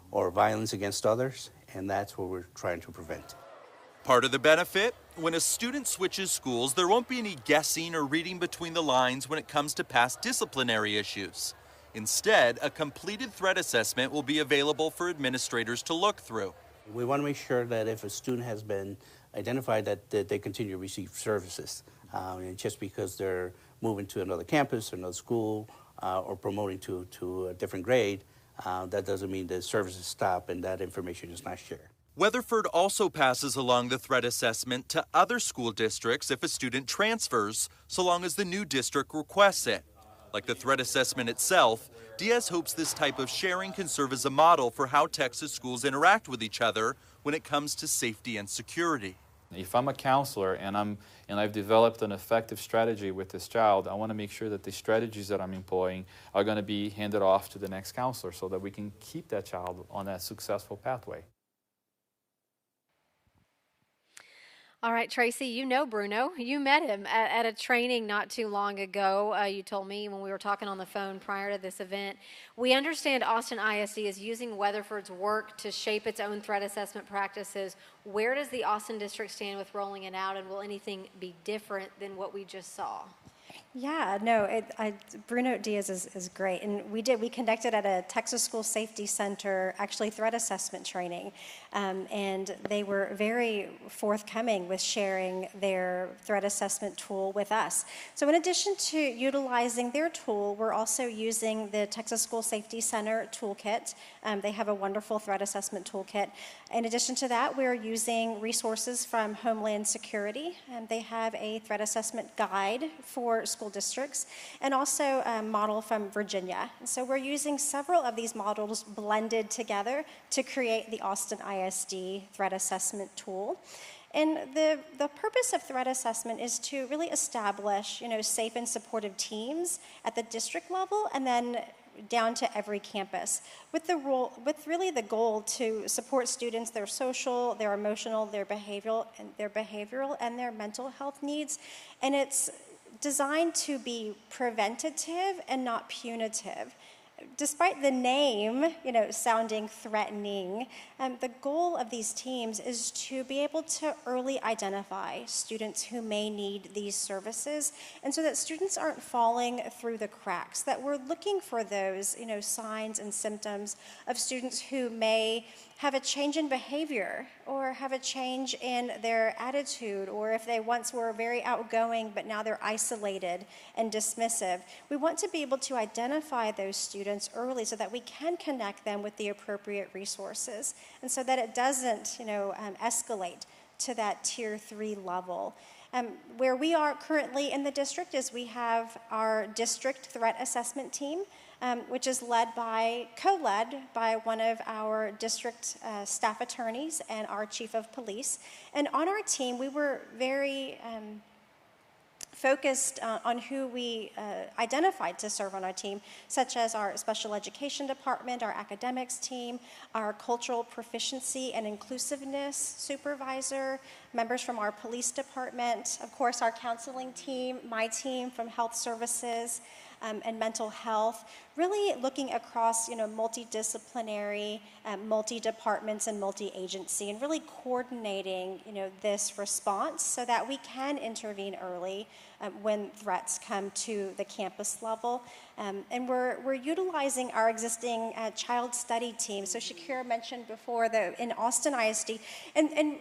or violence against others, and that's what we're trying to prevent. Part of the benefit? When a student switches schools, there won't be any guessing or reading between the lines when it comes to past disciplinary issues. Instead, a completed threat assessment will be available for administrators to look through. We want to make sure that if a student has been identified, that they continue to receive services. And just because they're moving to another campus or another school, or promoting to a different grade, that doesn't mean the services stop and that information is not shared. Weatherford also passes along the threat assessment to other school districts if a student transfers, so long as the new district requests it. Like the threat assessment itself, Diaz hopes this type of sharing can serve as a model for how Texas schools interact with each other when it comes to safety and security. If I'm a counselor and I've developed an effective strategy with this child, I want to make sure that the strategies that I'm employing are going to be handed off to the next counselor so that we can keep that child on that successful pathway. All right, Tracy, you know Bruno. You met him at a training not too long ago. You told me when we were talking on the phone prior to this event. We understand Austin ISD is using Weatherford's work to shape its own threat assessment practices. Where does the Austin district stand with rolling it out, and will anything be different than what we just saw? Yeah, no, Bruno Diaz is great. And we conducted at a Texas School Safety Center, actually threat assessment training. And they were very forthcoming with sharing their threat assessment tool with us. So in addition to utilizing their tool, we're also using the Texas School Safety Center toolkit. They have a wonderful threat assessment toolkit. In addition to that, we're using resources from Homeland Security. They have a threat assessment guide for school districts, and also a model from Virginia. And so we're using several of these models blended together to create the Austin ISD threat assessment tool. And the purpose of threat assessment is to really establish, safe and supportive teams at the district level, and then down to every campus, with really the goal to support students, their social, their emotional, their behavioral, and their mental health needs. And it's designed to be preventative and not punitive. Despite the name, sounding threatening, the goal of these teams is to be able to early identify students who may need these services, and so that students aren't falling through the cracks, that we're looking for those, signs and symptoms of students who may have a change in behavior or have a change in their attitude, or if they once were very outgoing but now they're isolated and dismissive. We want to be able to identify those students early so that we can connect them with the appropriate resources, and so that it doesn't escalate to that tier 3 level. Where we are currently in the district is we have our district threat assessment team, which is co-led by one of our district staff attorneys and our chief of police. And on our team, we were very focused on who we identified to serve on our team, such as our special education department, our academics team, our cultural proficiency and inclusiveness supervisor, members from our police department, of course our counseling team, my team from health services, and mental health, really looking across, multidisciplinary, multi-departments and multi-agency, and really coordinating, this response so that we can intervene early when threats come to the campus level. And we're utilizing our existing child study team. So Shakira mentioned before that in Austin ISD, and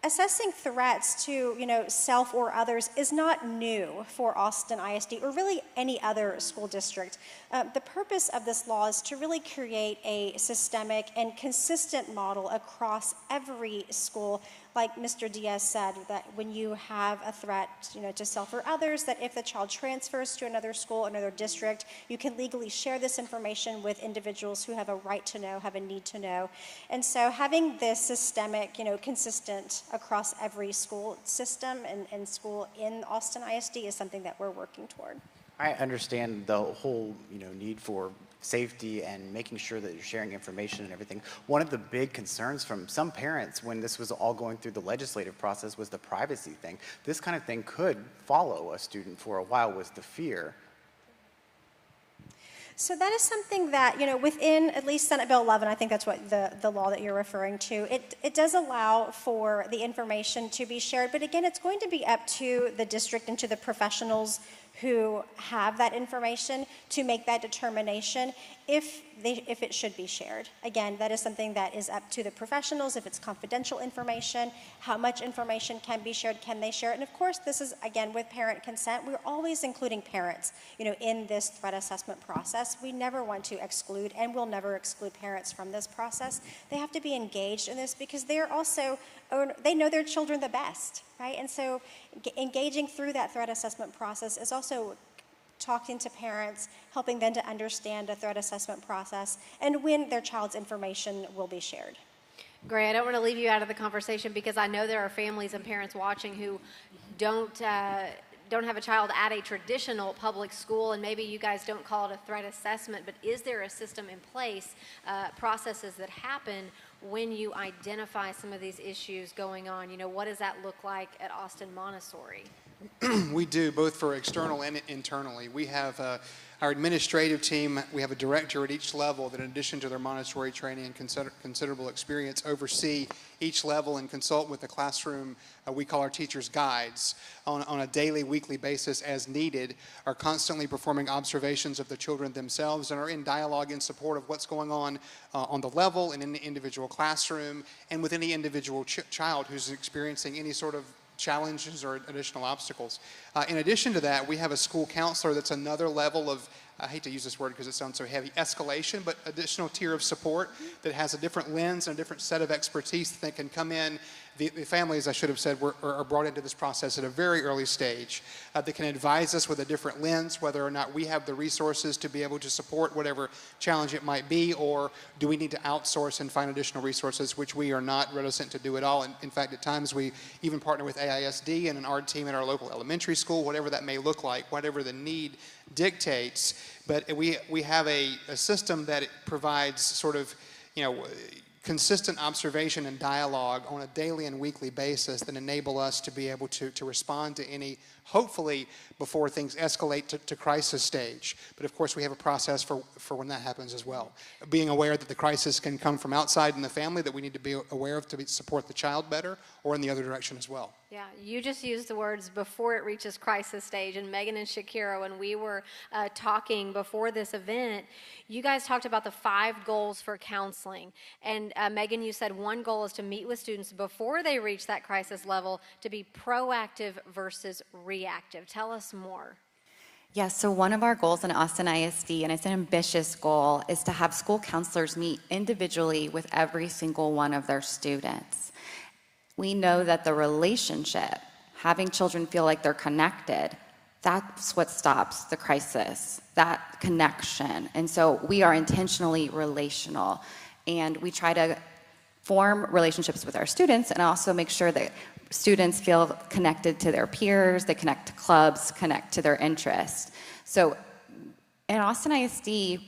assessing threats to, self or others is not new for Austin ISD or really any other school district. The purpose of this law is to really create a systemic and consistent model across every school. Like Mr. Diaz said, that when you have a threat, to self or others, that if the child transfers to another school, another district, you can legally share this information with individuals who have a right to know, have a need to know. And so having this systemic, consistent across every school system and school in Austin ISD is something that we're working toward. I understand the whole, need for safety and making sure that you're sharing information and everything. One of the big concerns from some parents when this was all going through the legislative process was the privacy thing. This kind of thing could follow a student for a while, was the fear. So that is something that, within at least Senate Bill 11, I think that's what the law that you're referring to, it does allow for the information to be shared. But again, it's going to be up to the district and to the professionals who have that information to make that determination if it should be shared. Again, that is something that is up to the professionals. If it's confidential information, how much information can be shared, can they share it? And of course, this is, again, with parent consent. We're always including parents, in this threat assessment process. We never want to exclude, and we'll never exclude parents from this process. They have to be engaged in this because they're also, they know their children the best, right? And so engaging through that threat assessment process is also talking to parents, helping them to understand a threat assessment process, and when their child's information will be shared. Gray, I don't want to leave you out of the conversation because I know there are families and parents watching who don't have a child at a traditional public school, and maybe you guys don't call it a threat assessment, but is there a system in place, processes that happen when you identify some of these issues going on? What does that look like at Austin Montessori? We do, both for external and internally. We have our administrative team, we have a director at each level that, in addition to their Montessori training and considerable experience, oversee each level and consult with the classroom. We call our teachers guides on a daily, weekly basis as needed, are constantly performing observations of the children themselves and are in dialogue in support of what's going on the level and in the individual classroom and with any individual child who's experiencing any sort of challenges or additional obstacles. In addition to that, we have a school counselor that's another level of, I hate to use this word because it sounds so heavy, escalation, but additional tier of support that has a different lens and a different set of expertise that can come in. The families, I should have said, are brought into this process at a very early stage. They can advise us with a different lens, whether or not we have the resources to be able to support whatever challenge it might be, or do we need to outsource and find additional resources, which we are not reticent to do at all. And in fact, at times we even partner with AISD and an ARD team at our local elementary school, whatever that may look like, whatever the need dictates. But we have a system that provides sort of, consistent observation and dialogue on a daily and weekly basis that enable us to be able to respond to any, hopefully before things escalate to crisis stage. But of course we have a process for when that happens as well. Being aware that the crisis can come from outside in the family that we need to be aware of to support the child better, or in the other direction as well. Yeah, you just used the words before it reaches crisis stage, and Megan and Shakira, when we were talking before this event, you guys talked about the 5 goals for counseling. And Megan, you said one goal is to meet with students before they reach that crisis level to be proactive versus reactive. Tell us more. Yeah, so one of our goals in Austin ISD, and it's an ambitious goal, is to have school counselors meet individually with every single one of their students. We know that the relationship, having children feel like they're connected, that's what stops the crisis, that connection. And so we are intentionally relational, and we try to form relationships with our students and also make sure that students feel connected to their peers, they connect to clubs, connect to their interests. So in Austin ISD,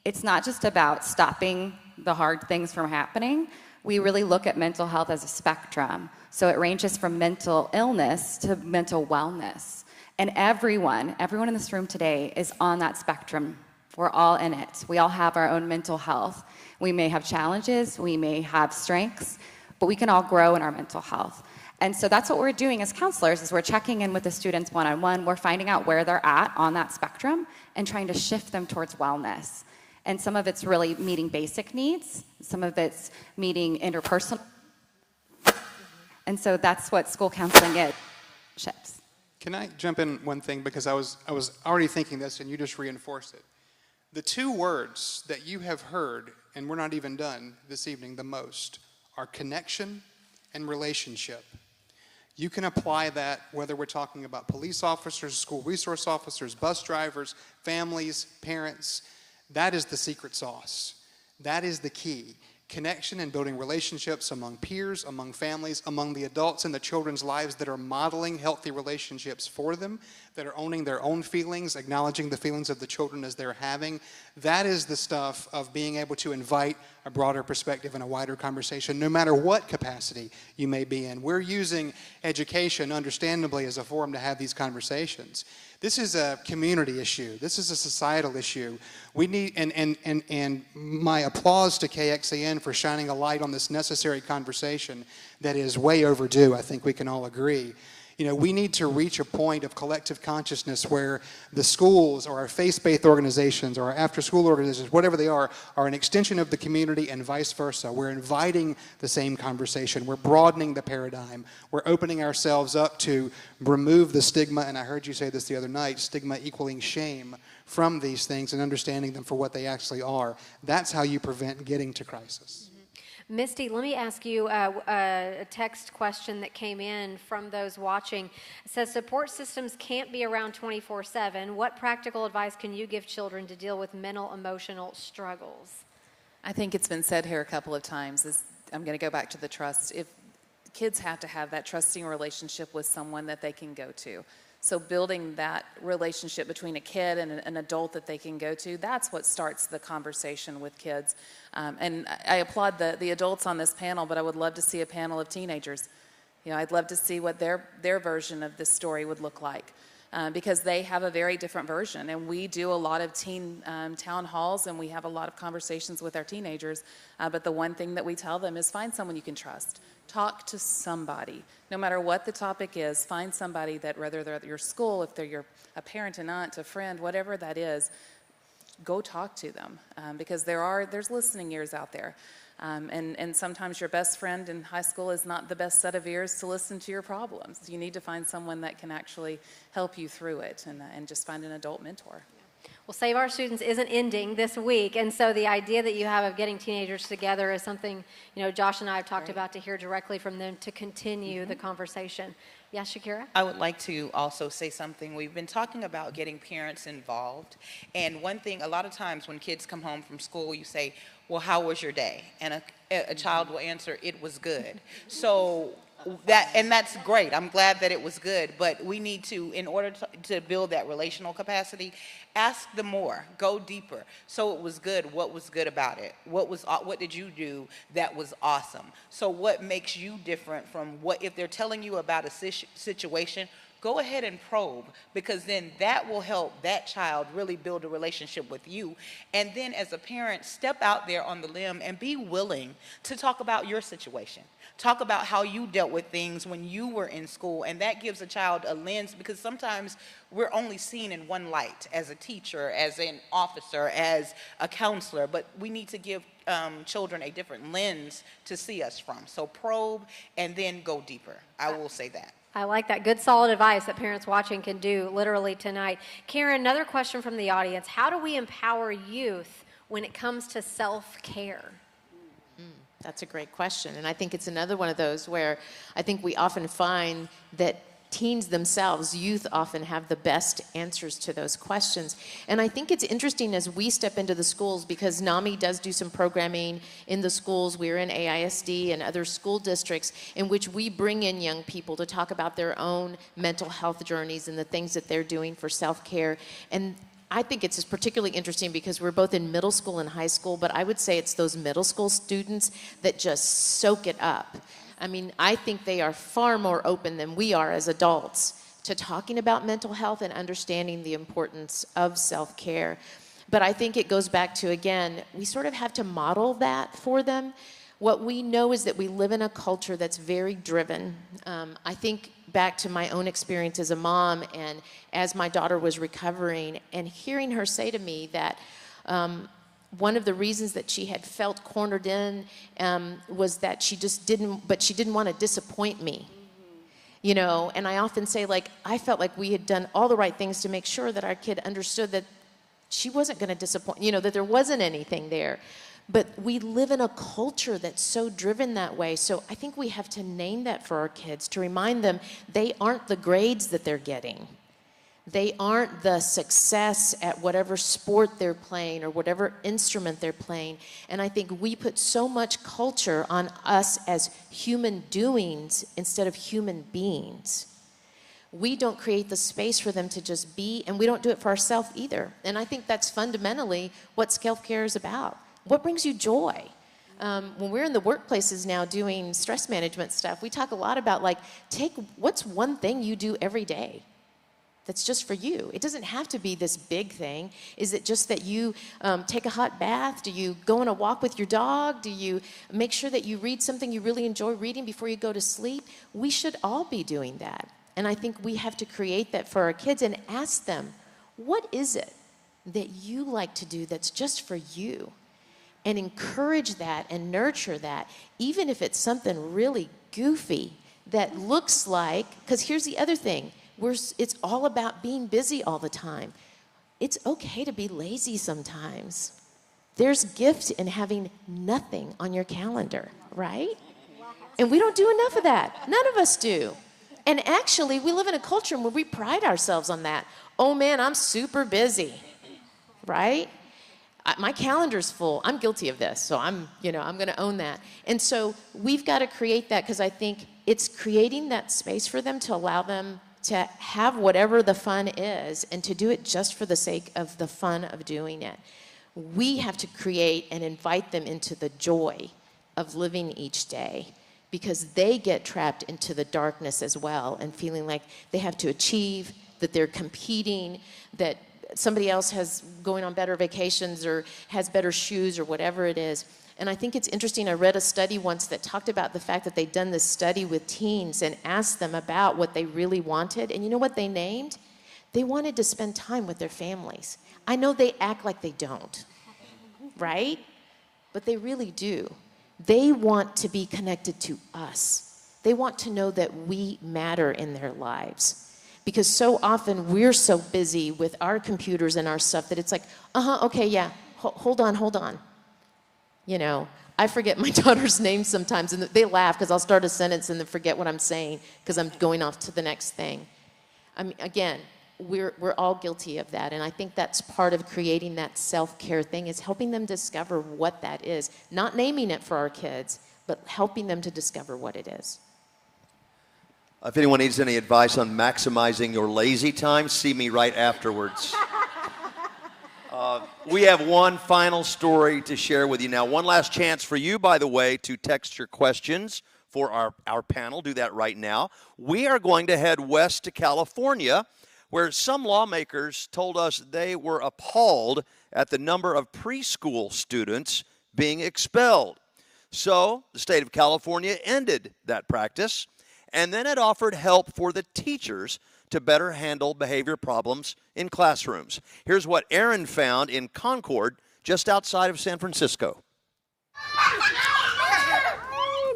it's not just about stopping the hard things from happening. We really look at mental health as a spectrum. So it ranges from mental illness to mental wellness. And everyone in this room today is on that spectrum. We're all in it. We all have our own mental health. We may have challenges, we may have strengths, but we can all grow in our mental health. And so that's what we're doing as counselors, is we're checking in with the students one-on-one. We're finding out where they're at on that spectrum and trying to shift them towards wellness. And some of it's really meeting basic needs. Some of it's meeting interpersonal. And so that's what school counseling is. Ships. Can I jump in one thing, because I was already thinking this and you just reinforced it. The 2 words that you have heard, and we're not even done this evening, the most, are connection and relationship. You can apply that whether we're talking about police officers, school resource officers, bus drivers, families, parents. That is the secret sauce. That is the key. Connection and building relationships among peers, among families, among the adults in the children's lives that are modeling healthy relationships for them, that are owning their own feelings, acknowledging the feelings of the children as they're having. That is the stuff of being able to invite a broader perspective and a wider conversation, no matter what capacity you may be in. We're using education, understandably, as a forum to have these conversations. This is a community issue. This is a societal issue. We need, and my applause to KXAN for shining a light on this necessary conversation that is way overdue, I think we can all agree. You know, we need to reach a point of collective consciousness where the schools or our faith-based organizations or our after-school organizations, whatever they are an extension of the community and vice versa. We're inviting the same conversation. We're broadening the paradigm. We're opening ourselves up to remove the stigma, and I heard you say this the other night, stigma equaling shame from these things and understanding them for what they actually are. That's how you prevent getting to crisis. Misty, let me ask you a text question that came in from those watching. It says, support systems can't be around 24/7. What practical advice can you give children to deal with mental, emotional struggles? I think it's been said here a couple of times. I'm going to go back to the trust. If kids have to have that trusting relationship with someone that they can go to. So building that relationship between a kid and an adult that they can go to, that's what starts the conversation with kids. And I applaud the adults on this panel, but I would love to see a panel of teenagers. You know, I'd love to see what their version of this story would look like. Because they have a very different version. And we do a lot of teen town halls, and we have a lot of conversations with our teenagers. But the one thing that we tell them is find someone you can trust. Talk to somebody. No matter what the topic is, find somebody that, whether they're at your school, if they're a parent, an aunt, a friend, whatever that is, go talk to them. Because there's listening ears out there. And sometimes your best friend in high school is not the best set of ears to listen to your problems. You need to find someone that can actually help you through it and just find an adult mentor. Well, Save Our Students isn't ending this week, and so the idea that you have of getting teenagers together is something, you know, Josh and I have talked about to hear directly from them to continue the conversation. Yes, Shakira? I would like to also say something. We've been talking about getting parents involved, and one thing, a lot of times when kids come home from school, you say, well, how was your day? And a child will answer, it was good. So that's great. I'm glad that it was good, but we need to, in order to build that relational capacity, ask them more, go deeper. So it was good. What was good about it? What did you do that was awesome? So what makes you different from if they're telling you about a situation, go ahead and probe, because then that will help that child really build a relationship with you. And then as a parent, step out there on the limb and be willing to talk about your situation. Talk about how you dealt with things when you were in school, and that gives a child a lens, because sometimes we're only seen in one light as a teacher, as an officer, as a counselor, but we need to give children a different lens to see us from. So probe and then go deeper. I will say that. I like that. Good, solid advice that parents watching can do literally tonight. Karen, another question from the audience. How do we empower youth when it comes to self-care? That's a great question. And I think it's another one of those where I think we often find that teens themselves, youth often have the best answers to those questions. And I think it's interesting as we step into the schools, because NAMI does do some programming in the schools. We're in AISD and other school districts in which we bring in young people to talk about their own mental health journeys and the things that they're doing for self-care. And I think it's particularly interesting because we're both in middle school and high school, but I would say it's those middle school students that just soak it up. I mean, I think they are far more open than we are as adults to talking about mental health and understanding the importance of self-care. But I think it goes back to, again, we sort of have to model that for them. What we know is that we live in a culture that's very driven. I think back to my own experience as a mom, and as my daughter was recovering, and hearing her say to me that one of the reasons that she had felt cornered in was that she didn't want to disappoint me. You know, and I often say, like, I felt like we had done all the right things to make sure that our kid understood that she wasn't going to disappoint, you know, that there wasn't anything there. But we live in a culture that's so driven that way. So I think we have to name that for our kids, to remind them they aren't the grades that they're getting. They aren't the success at whatever sport they're playing or whatever instrument they're playing. And I think we put so much culture on us as human doings instead of human beings. We don't create the space for them to just be, and we don't do it for ourselves either. And I think that's fundamentally what self-care is about. What brings you joy? When we're in the workplaces now doing stress management stuff, we talk a lot about, like, what's one thing you do every day that's just for you? It doesn't have to be this big thing. Is it just that you take a hot bath? Do you go on a walk with your dog? Do you make sure that you read something you really enjoy reading before you go to sleep? We should all be doing that. And I think we have to create that for our kids and ask them, what is it that you like to do that's just for you? And encourage that and nurture that, even if it's something really goofy that looks like, because here's the other thing, it's all about being busy all the time. It's okay to be lazy sometimes. There's gift in having nothing on your calendar, right? And we don't do enough of that. None of us do. And actually, we live in a culture where we pride ourselves on that. Oh man, I'm super busy, right? My calendar's full. I'm guilty of this, so I'm going to own that. And so we've got to create that, because I think it's creating that space for them to allow them to have whatever the fun is and to do it just for the sake of the fun of doing it. We have to create and invite them into the joy of living each day, because they get trapped into the darkness as well and feeling like they have to achieve, that they're competing, that somebody else has going on better vacations or has better shoes or whatever it is. And I think it's interesting, I read a study once that talked about the fact that they'd done this study with teens and asked them about what they really wanted. And you know what they named? They wanted to spend time with their families. I know they act like they don't, right? But they really do. They want to be connected to us. They want to know that we matter in their lives. Because so often we're so busy with our computers and our stuff that it's like, okay, yeah, hold on. You know, I forget my daughter's name sometimes, and they laugh because I'll start a sentence and then forget what I'm saying because I'm going off to the next thing. I mean, again, we're all guilty of that, and I think that's part of creating that self-care thing, is helping them discover what that is. Not naming it for our kids, but helping them to discover what it is. If anyone needs any advice on maximizing your lazy time, see me right afterwards. We have one final story to share with you now. One last chance for you, by the way, to text your questions for our panel. Do that right now. We are going to head west to California, where some lawmakers told us they were appalled at the number of preschool students being expelled. So the state of California ended that practice, and then it offered help for the teachers to better handle behavior problems in classrooms. Here's what Erin found in Concord, just outside of San Francisco. Hey,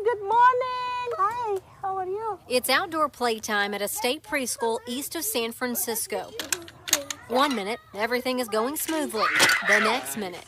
good morning. Hi, how are you? It's outdoor playtime at a state preschool east of San Francisco. 1 minute, everything is going smoothly. The next minute,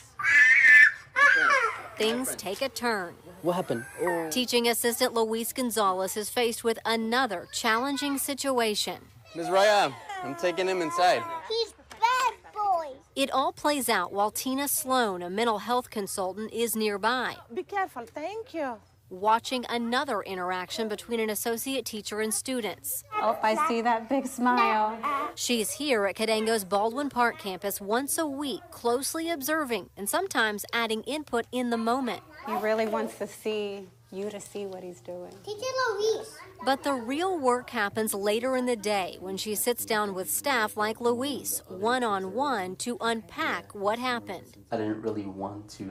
things take a turn. What happened? Teaching assistant Luis Gonzalez is faced with another challenging situation. Miss Raya, I'm taking him inside. He's bad boy. It all plays out while Tina Sloan, a mental health consultant, is nearby. Be careful, thank you. Watching another interaction between an associate teacher and students. Oh, I see that big smile. She's here at Cadango's Baldwin Park campus once a week, closely observing and sometimes adding input in the moment. He really wants to see what he's doing. Teacher Luis. But the real work happens later in the day when she sits down with staff like Luis, one-on-one, to unpack what happened. I didn't really want to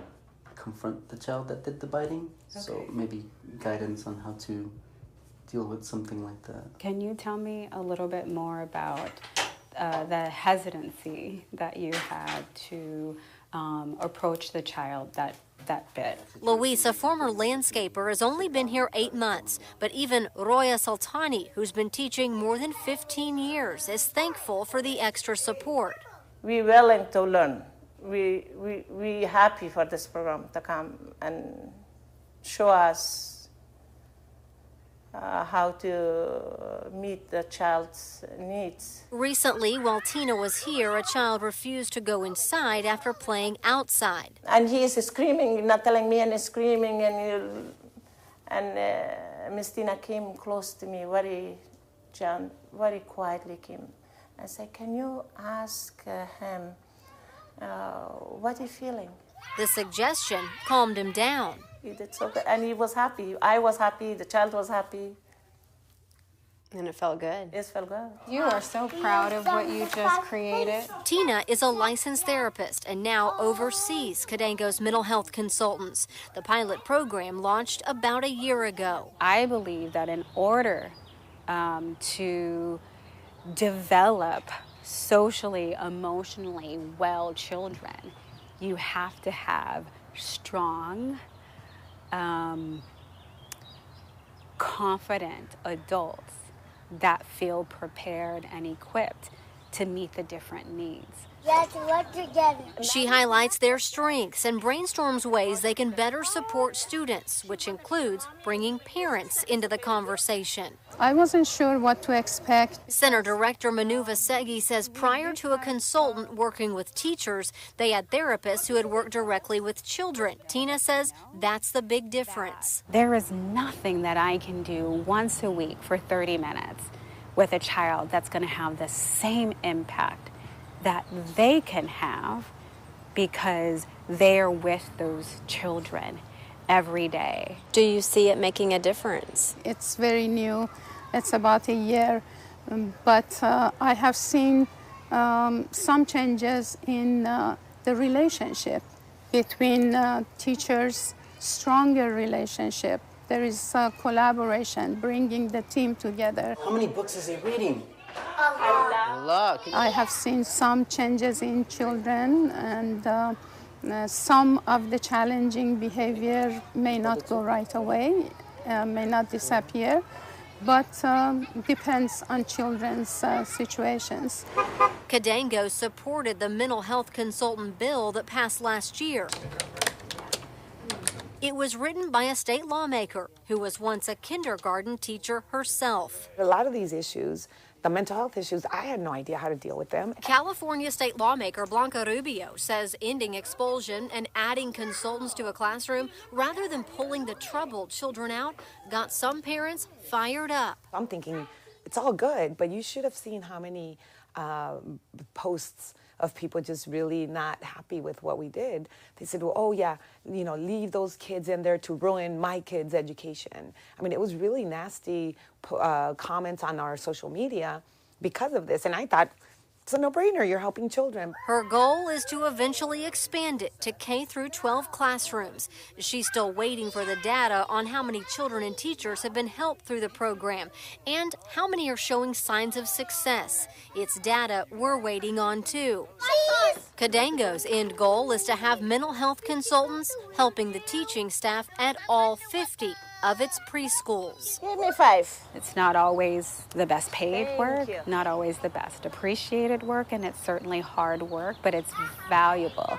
confront the child that did the biting, so maybe guidance on how to deal with something like that. Can you tell me a little bit more about the hesitancy that you had to approach the child that bit? Luis, a former landscaper, has only been here 8 months, but even Roya Sultani, who's been teaching more than 15 years, is thankful for the extra support. We're willing to learn. We happy for this program to come and show us how to meet the child's needs. Recently, while Tina was here, a child refused to go inside after playing outside. And he is screaming, not telling me, and screaming, and Miss Tina came close to me, very quietly came. I said, can you ask him what he's feeling? The suggestion calmed him down. He did so good, and he was happy. I was happy, the child was happy. And it felt good. It felt good. You are so proud of what you just created. Tina is a licensed therapist and now oversees Cadango's mental health consultants. The pilot program launched about a year ago. I believe that in order to develop socially, emotionally well children, you have to have strong, confident adults that feel prepared and equipped to meet the different needs. That's what you're getting. She highlights their strengths and brainstorms ways they can better support students, which includes bringing parents into the conversation. I wasn't sure what to expect. Center Director Manuva Segi says prior to a consultant working with teachers, they had therapists who had worked directly with children. Tina says that's the big difference. There is nothing that I can do once a week for 30 minutes with a child that's going to have the same impact that they can have because they're with those children every day. Do you see it making a difference? It's very new. It's about a year, but I have seen some changes in the relationship between teachers, stronger relationship. There is collaboration, bringing the team together. How many books is he reading? I have seen some changes in children, and some of the challenging behavior may not go right away, may not disappear, but depends on children's situations. Cadango supported the mental health consultant bill that passed last year. It was written by a state lawmaker who was once a kindergarten teacher herself. A lot of these issues, the mental health issues, I had no idea how to deal with them. California state lawmaker Blanca Rubio says ending expulsion and adding consultants to a classroom rather than pulling the troubled children out got some parents fired up. I'm thinking, it's all good, but you should have seen how many posts of people just really not happy with what we did. They said, well, oh yeah, you know, leave those kids in there to ruin my kids' education. I mean, it was really nasty comments on our social media because of this. And I thought, it's a no-brainer, you're helping children. Her goal is to eventually expand it to K through 12 classrooms. She's still waiting for the data on how many children and teachers have been helped through the program and how many are showing signs of success. It's data we're waiting on too. Cadango's end goal is to have mental health consultants helping the teaching staff at all 50 of its preschools. Give me 5. It's not always the best paid work, not always the best appreciated work, and it's certainly hard work, but it's valuable.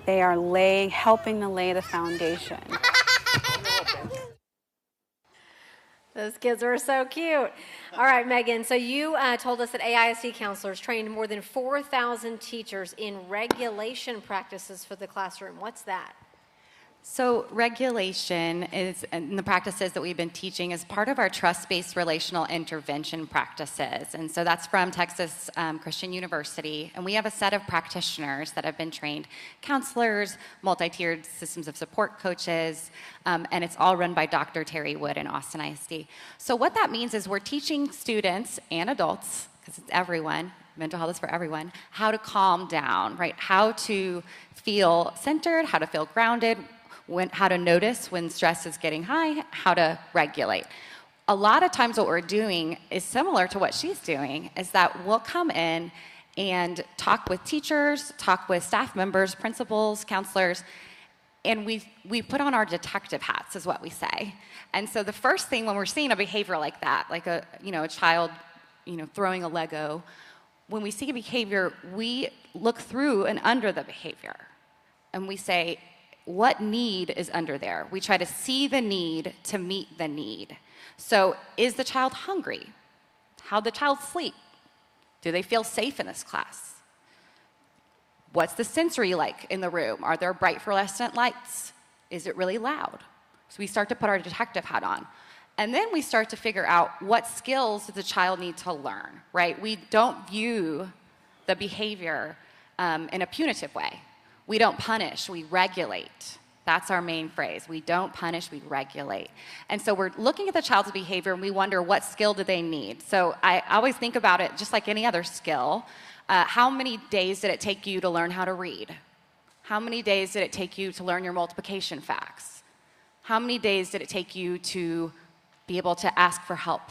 They are helping to lay the foundation. Those kids are so cute. All right, Megan, so you told us that AISD counselors trained more than 4,000 teachers in regulation practices for the classroom. What's that? So regulation is, and the practices that we've been teaching is part of our trust-based relational intervention practices. And so that's from Texas Christian University. And we have a set of practitioners that have been trained, counselors, multi-tiered systems of support coaches, and it's all run by Dr. Terry Wood in Austin ISD. So what that means is we're teaching students and adults, because it's everyone, mental health is for everyone, how to calm down, right? How to feel centered, how to feel grounded, how to notice when stress is getting high, how to regulate. A lot of times what we're doing is similar to what she's doing, is that we'll come in and talk with teachers, talk with staff members, principals, counselors, and we put on our detective hats, is what we say. And so the first thing when we're seeing a behavior like that, like a child throwing a Lego, when we see a behavior, we look through and under the behavior, and we say, what need is under there? We try to see the need to meet the need. So is the child hungry? How'd the child sleep? Do they feel safe in this class? What's the sensory like in the room? Are there bright fluorescent lights? Is it really loud? So we start to put our detective hat on. And then we start to figure out what skills does the child need to learn, right? We don't view the behavior in a punitive way. We don't punish, we regulate. That's our main phrase. We don't punish, we regulate. And so we're looking at the child's behavior and we wonder what skill do they need. So I always think about it just like any other skill. How many days did it take you to learn how to read? How many days did it take you to learn your multiplication facts? How many days did it take you to be able to ask for help,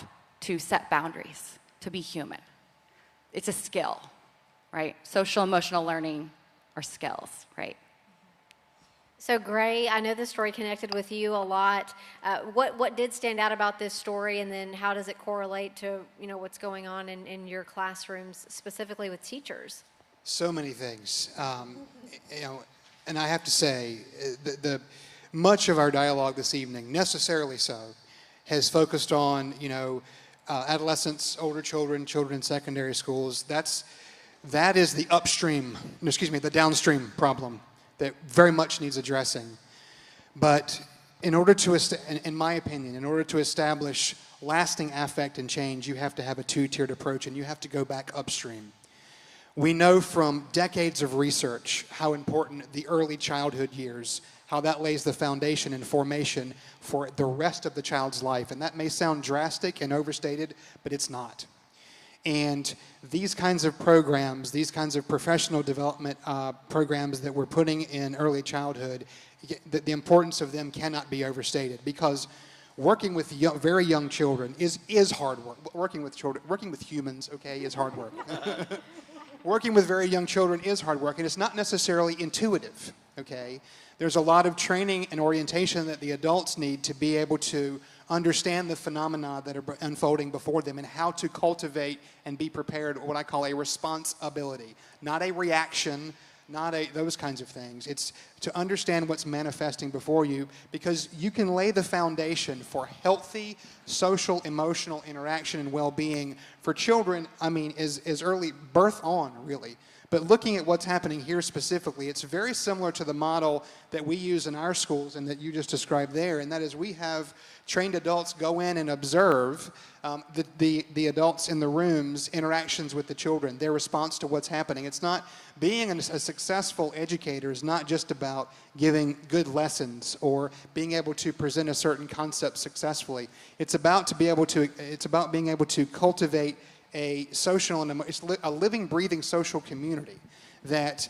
to set boundaries, to be human. It's a skill, right? Social emotional learning are skills, right? So Gray, I know this story connected with you a lot. What did stand out about this story, and then how does it correlate to what's going on in your classrooms, specifically with teachers? So many things, and I have to say, the much of our dialogue this evening, necessarily so, has focused on adolescents, older children, children in secondary schools. That is the downstream problem that very much needs addressing. But in my opinion, in order to establish lasting affect and change, you have to have a two-tiered approach, and you have to go back upstream. We know from decades of research how important the early childhood years, how that lays the foundation and formation for the rest of the child's life. And that may sound drastic and overstated, but it's not. And these kinds of programs, these kinds of professional development programs that we're putting in early childhood, the importance of them cannot be overstated, because working with very young children is hard work. Working with humans, okay, is hard work. Working with very young children is hard work, and it's not necessarily intuitive, okay? There's a lot of training and orientation that the adults need to be able to understand the phenomena that are unfolding before them and how to cultivate and be prepared, what I call a response ability. Not a reaction, those kinds of things. It's to understand what's manifesting before you, because you can lay the foundation for healthy social, emotional interaction and well-being for children, as early birth on, really. But looking at what's happening here specifically, it's very similar to the model that we use in our schools and that you just described there, and that is we have trained adults go in and observe the adults in the rooms' interactions with the children, their response to what's happening. It's not, being a successful educator is not just about giving good lessons or being able to present a certain concept successfully. It's about being able to cultivate a social and a living, breathing social community that,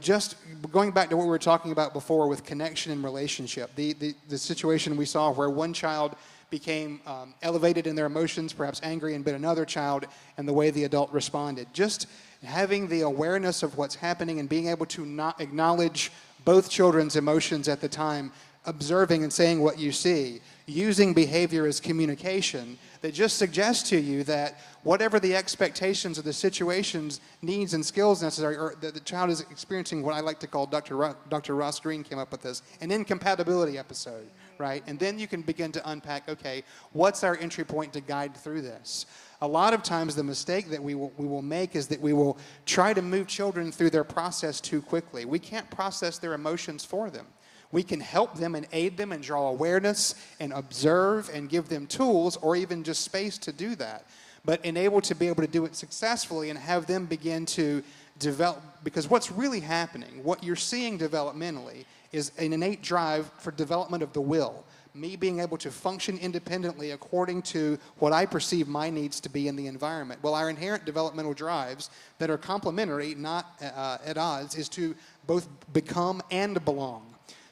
just going back to what we were talking about before with connection and relationship, the situation we saw where one child became elevated in their emotions, perhaps angry, and bit another child, and the way the adult responded. Just having the awareness of what's happening and being able to not acknowledge both children's emotions at the time, observing and saying what you see, using behavior as communication that just suggests to you that whatever the expectations of the situations, needs, and skills necessary, or the child is experiencing what I like to call, Dr. Ross Green came up with this, an incompatibility episode, right? And then you can begin to unpack, okay, what's our entry point to guide through this? A lot of times the mistake that we will make is that we will try to move children through their process too quickly. We can't process their emotions for them. We can help them and aid them and draw awareness and observe and give them tools or even just space to do that. But be able to do it successfully and have them begin to develop, because what's really happening, what you're seeing developmentally, is an innate drive for development of the will. Me being able to function independently according to what I perceive my needs to be in the environment. Well, our inherent developmental drives that are complementary, not at odds, is to both become and belong.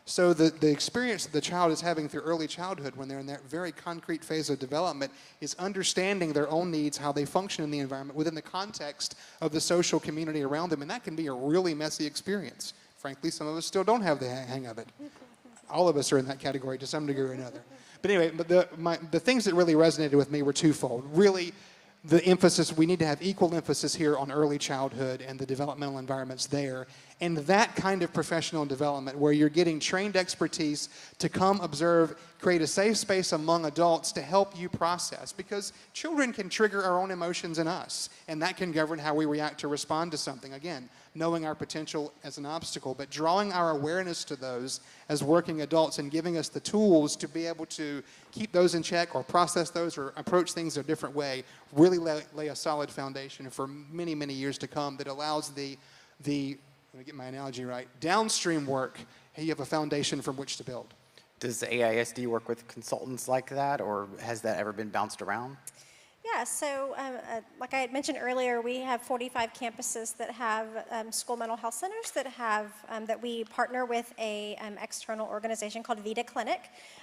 So the experience that the child is having through early childhood when they're in that very concrete phase of development is understanding their own needs, how they function in the environment within the context of the social community around them. And that can be a really messy experience. Frankly, some of us still don't have the hang of it. All of us are in that category to some degree or another. But anyway, the things that really resonated with me were twofold. Really, the emphasis, we need to have equal emphasis here on early childhood and the developmental environments there. And that kind of professional development where you're getting trained expertise to come observe, create a safe space among adults to help you process. Because children can trigger our own emotions in us, and that can govern how we react to respond to something. Again, knowing our potential as an obstacle, but drawing our awareness to those as working adults and giving us the tools to be able to keep those in check or process those or approach things a different way, really lay a solid foundation for many, many years to come that allows the let me get my analogy right, downstream work, you have a foundation from which to build. Does the AISD work with consultants like that, or has that ever been bounced around? Yeah, Yeah, so like I had mentioned earlier, we have 45 campuses that have school mental health centers that have that we partner with a external organization called Vita Clinic,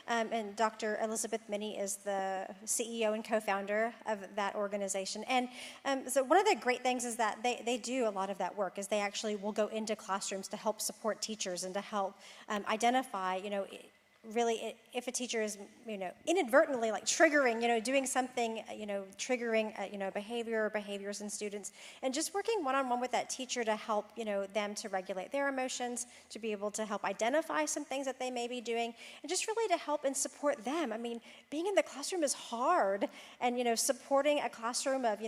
and Dr. Elizabeth Minnie is the CEO and co-founder of that organization. And so one of the great things is that they do a lot of that work, is they actually will go into classrooms to help support teachers and to help identify, really, if a teacher is, inadvertently like triggering, doing something, triggering, behavior or behaviors in students, and just working one-on-one with that teacher to help, them to regulate their emotions, to be able to help identify some things that they may be doing, and just really to help and support them. I mean, being in the classroom is hard, and, supporting a classroom of,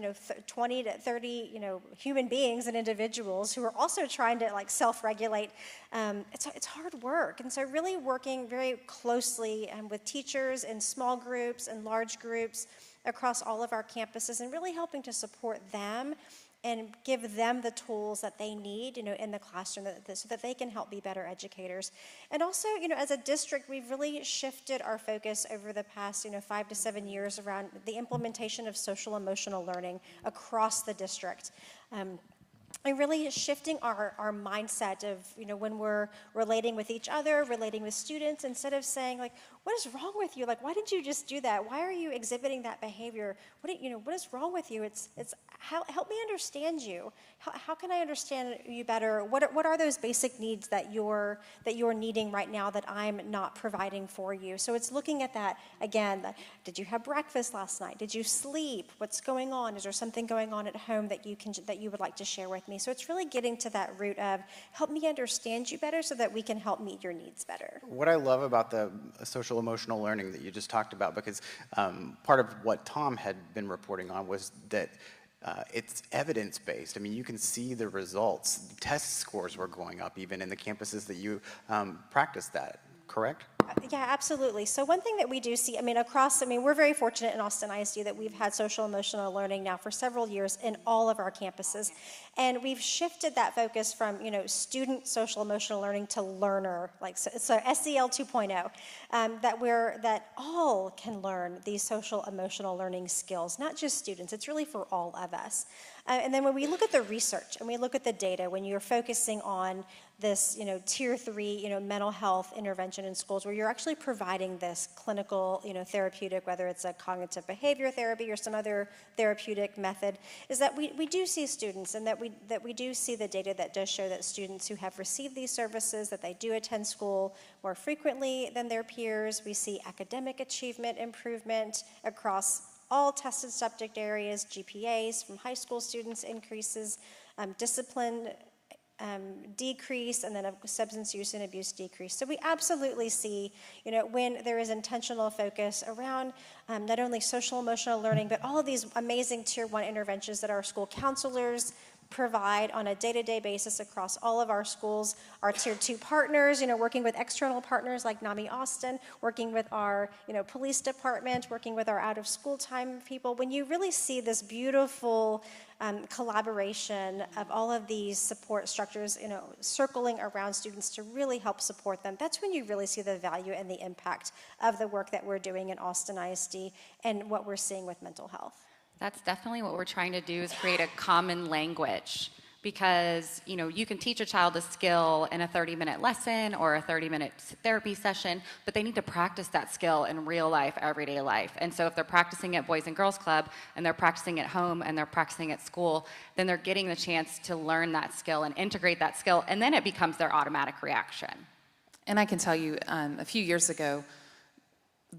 20 to 30, human beings and individuals who are also trying to like self-regulate, it's hard work. And so really working very closely with teachers in small groups and large groups across all of our campuses, and really helping to support them and give them the tools that they need, in the classroom, so that they can help be better educators. And also, as a district, we've really shifted our focus over the past, 5 to 7 years around the implementation of social emotional learning across the district. And really shifting our mindset of, when we're relating with each other, relating with students, instead of saying like, what is wrong with you? Like, why did you just do that? Why are you exhibiting that behavior? What is wrong with you? It's help me understand you. How can I understand you better? What are those basic needs that you're needing right now that I'm not providing for you? So it's looking at that again. Did you have breakfast last night? Did you sleep? What's going on? Is there something going on at home that you would like to share with me? So it's really getting to that root of help me understand you better so that we can help meet your needs better. What I love about the social emotional learning that you just talked about, because part of what Tom had been reporting on was that it's evidence-based. I mean, you can see the results. Test scores were going up even in the campuses that you practiced that, correct? Yeah, absolutely. So one thing that we do see, we're very fortunate in Austin ISD that we've had social emotional learning now for several years in all of our campuses. And we've shifted that focus from, student social emotional learning to learner, so SEL 2.0, that all can learn these social emotional learning skills, not just students. It's really for all of us. And then when we look at the research and we look at the data, when you're focusing on this, tier 3, mental health intervention in schools, where you're actually providing this clinical, therapeutic, whether it's a cognitive behavior therapy or some other therapeutic method, is that we do see students, and that we do see the data that does show that students who have received these services, that they do attend school more frequently than their peers. We see academic achievement improvement across all tested subject areas, GPAs from high school students increases, discipline decrease, and then a substance use and abuse decrease. So we absolutely see, when there is intentional focus around not only social emotional learning, but all of these amazing tier 1 interventions that our school counselors provide on a day-to-day basis across all of our schools, our tier 2 partners, working with external partners like NAMI Austin, working with our, police department, working with our out-of-school time people. When you really see this beautiful collaboration of all of these support structures, circling around students to really help support them, that's when you really see the value and the impact of the work that we're doing in Austin ISD and what we're seeing with mental health. That's definitely what we're trying to do, is create a common language, because you can teach a child a skill in a 30-minute lesson or a 30-minute therapy session, but they need to practice that skill in real life, everyday life. And so if they're practicing at Boys and Girls Club, and they're practicing at home, and they're practicing at school, then they're getting the chance to learn that skill and integrate that skill, and then it becomes their automatic reaction. And I can tell you, a few years ago,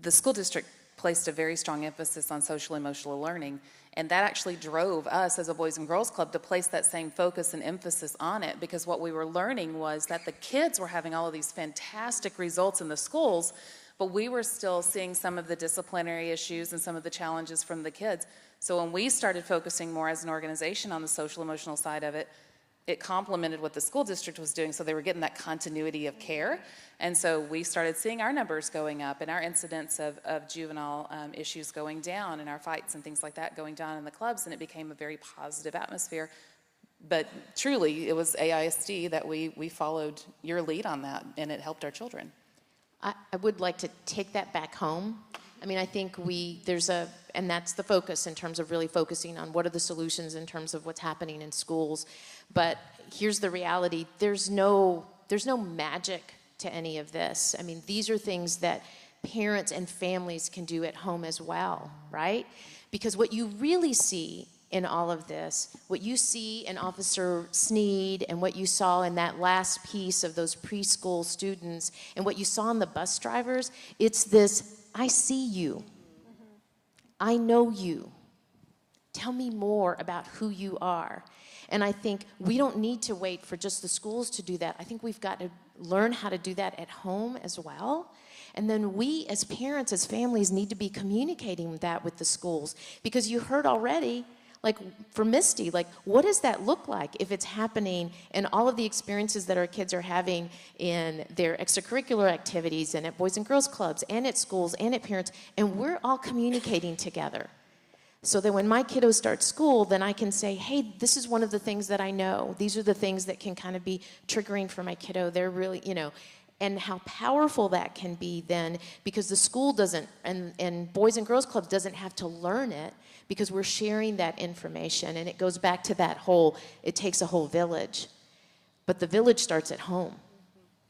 the school district placed a very strong emphasis on social emotional learning, and that actually drove us as a Boys and Girls Club to place that same focus and emphasis on it, because what we were learning was that the kids were having all of these fantastic results in the schools, but we were still seeing some of the disciplinary issues and some of the challenges from the kids. So when we started focusing more as an organization on the social emotional side of it, it complemented what the school district was doing, so they were getting that continuity of care. And so we started seeing our numbers going up and our incidents of juvenile issues going down, and our fights and things like that going down in the clubs, and it became a very positive atmosphere. But truly, it was AISD that we followed your lead on that, and it helped our children. I would like to take that back home. I mean, I think there's a and that's the focus in terms of really focusing on what are the solutions in terms of what's happening in schools. But here's the reality, there's no magic to any of this. I mean, these are things that parents and families can do at home as well, right? Because what you really see in all of this, what you see in Officer Sneed and what you saw in that last piece of those preschool students and what you saw in the bus drivers, it's this, I see you. I know you. Tell me more about who you are. And I think we don't need to wait for just the schools to do that. I think we've got to learn how to do that at home as well. And then we as parents, as families, need to be communicating that with the schools. Because you heard already, like for Misty, like what does that look like if it's happening in all of the experiences that our kids are having in their extracurricular activities and at Boys and Girls Clubs and at schools and at parents, and we're all communicating together. So that when my kiddos start school, then I can say, hey, this is one of the things that I know. These are the things that can kind of be triggering for my kiddo. They're really, you know, and how powerful that can be then, because the school doesn't, and Boys and Girls Club doesn't have to learn it, because we're sharing that information. And it goes back to that whole, it takes a whole village. But the village starts at home,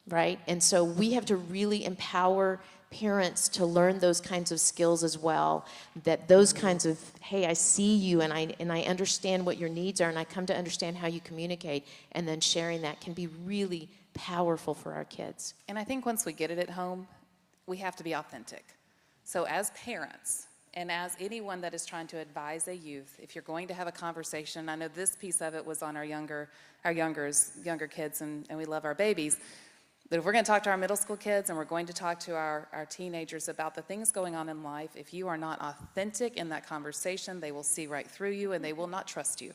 right? And so we have to really empower parents to learn those kinds of skills as well, that those kinds of, hey, I see you and I understand what your needs are and I come to understand how you communicate, and then sharing that can be really powerful for our kids. And I think once we get it at home, we have to be authentic. So as parents, and as anyone that is trying to advise a youth, if you're going to have a conversation, I know this piece of it was on our younger kids, and we love our babies, but if we're going to talk to our middle school kids and we're going to talk to our teenagers about the things going on in life, if you are not authentic in that conversation, they will see right through you and they will not trust you.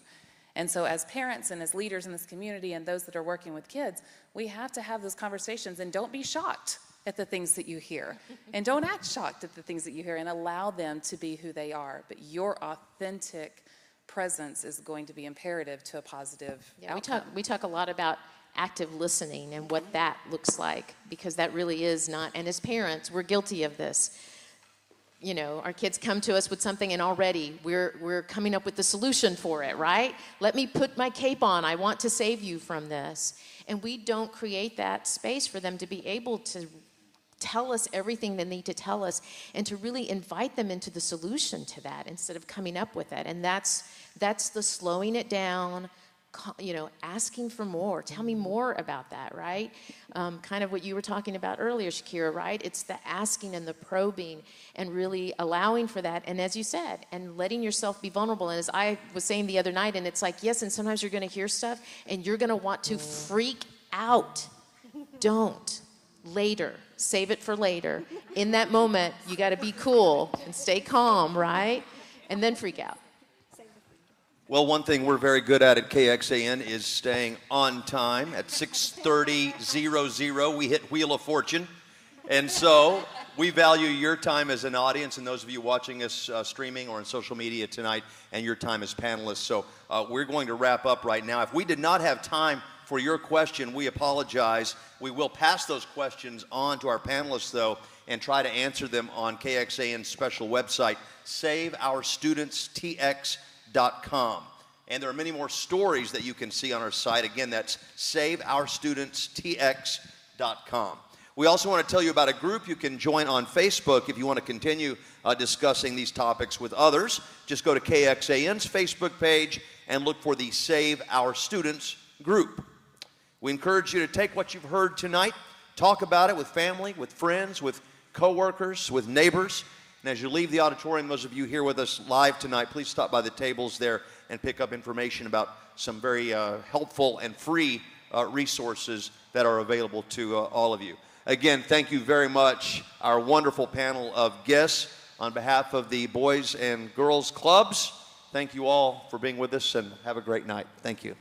And so as parents and as leaders in this community and those that are working with kids, we have to have those conversations, and don't be shocked at the things that you hear. And don't act shocked at the things that you hear, and allow them to be who they are. But your authentic presence is going to be imperative to a positive outcome. We talk a lot about active listening and what that looks like, because that really is not, and as parents, we're guilty of this. You know, our kids come to us with something and already we're coming up with the solution for it, right? Let me put my cape on. I want to save you from this. And we don't create that space for them to be able to tell us everything they need to tell us, and to really invite them into the solution to that instead of coming up with it. And that's the slowing it down, you know, asking for more. Tell me more about that, right? Kind of what you were talking about earlier, Shakira, right? It's the asking and the probing and really allowing for that. And as you said, and letting yourself be vulnerable. And as I was saying the other night, and it's like, yes, and sometimes you're going to hear stuff and you're going to want to freak out. Don't. Later. Save it for later. In that moment, you got to be cool and stay calm, right? And then freak out. Well, one thing we're very good at KXAN is staying on time. At 6:30 we hit Wheel of Fortune. And so we value your time as an audience, and those of you watching us streaming or on social media tonight, and your time as panelists. So we're going to wrap up right now. If we did not have time for your question, we apologize. We will pass those questions on to our panelists, though, and try to answer them on KXAN's special website, SaveOurStudentsTX.com. And there are many more stories that you can see on our site. Again, that's SaveOurStudentsTX.com. We also want to tell you about a group you can join on Facebook if you want to continue discussing these topics with others. Just go to KXAN's Facebook page and look for the Save Our Students group. We encourage you to take what you've heard tonight, talk about it with family, with friends, with coworkers, with neighbors. And as you leave the auditorium, those of you here with us live tonight, please stop by the tables there and pick up information about some very helpful and free resources that are available to all of you. Again, thank you very much, our wonderful panel of guests. On behalf of the Boys and Girls Clubs, thank you all for being with us, and have a great night. Thank you.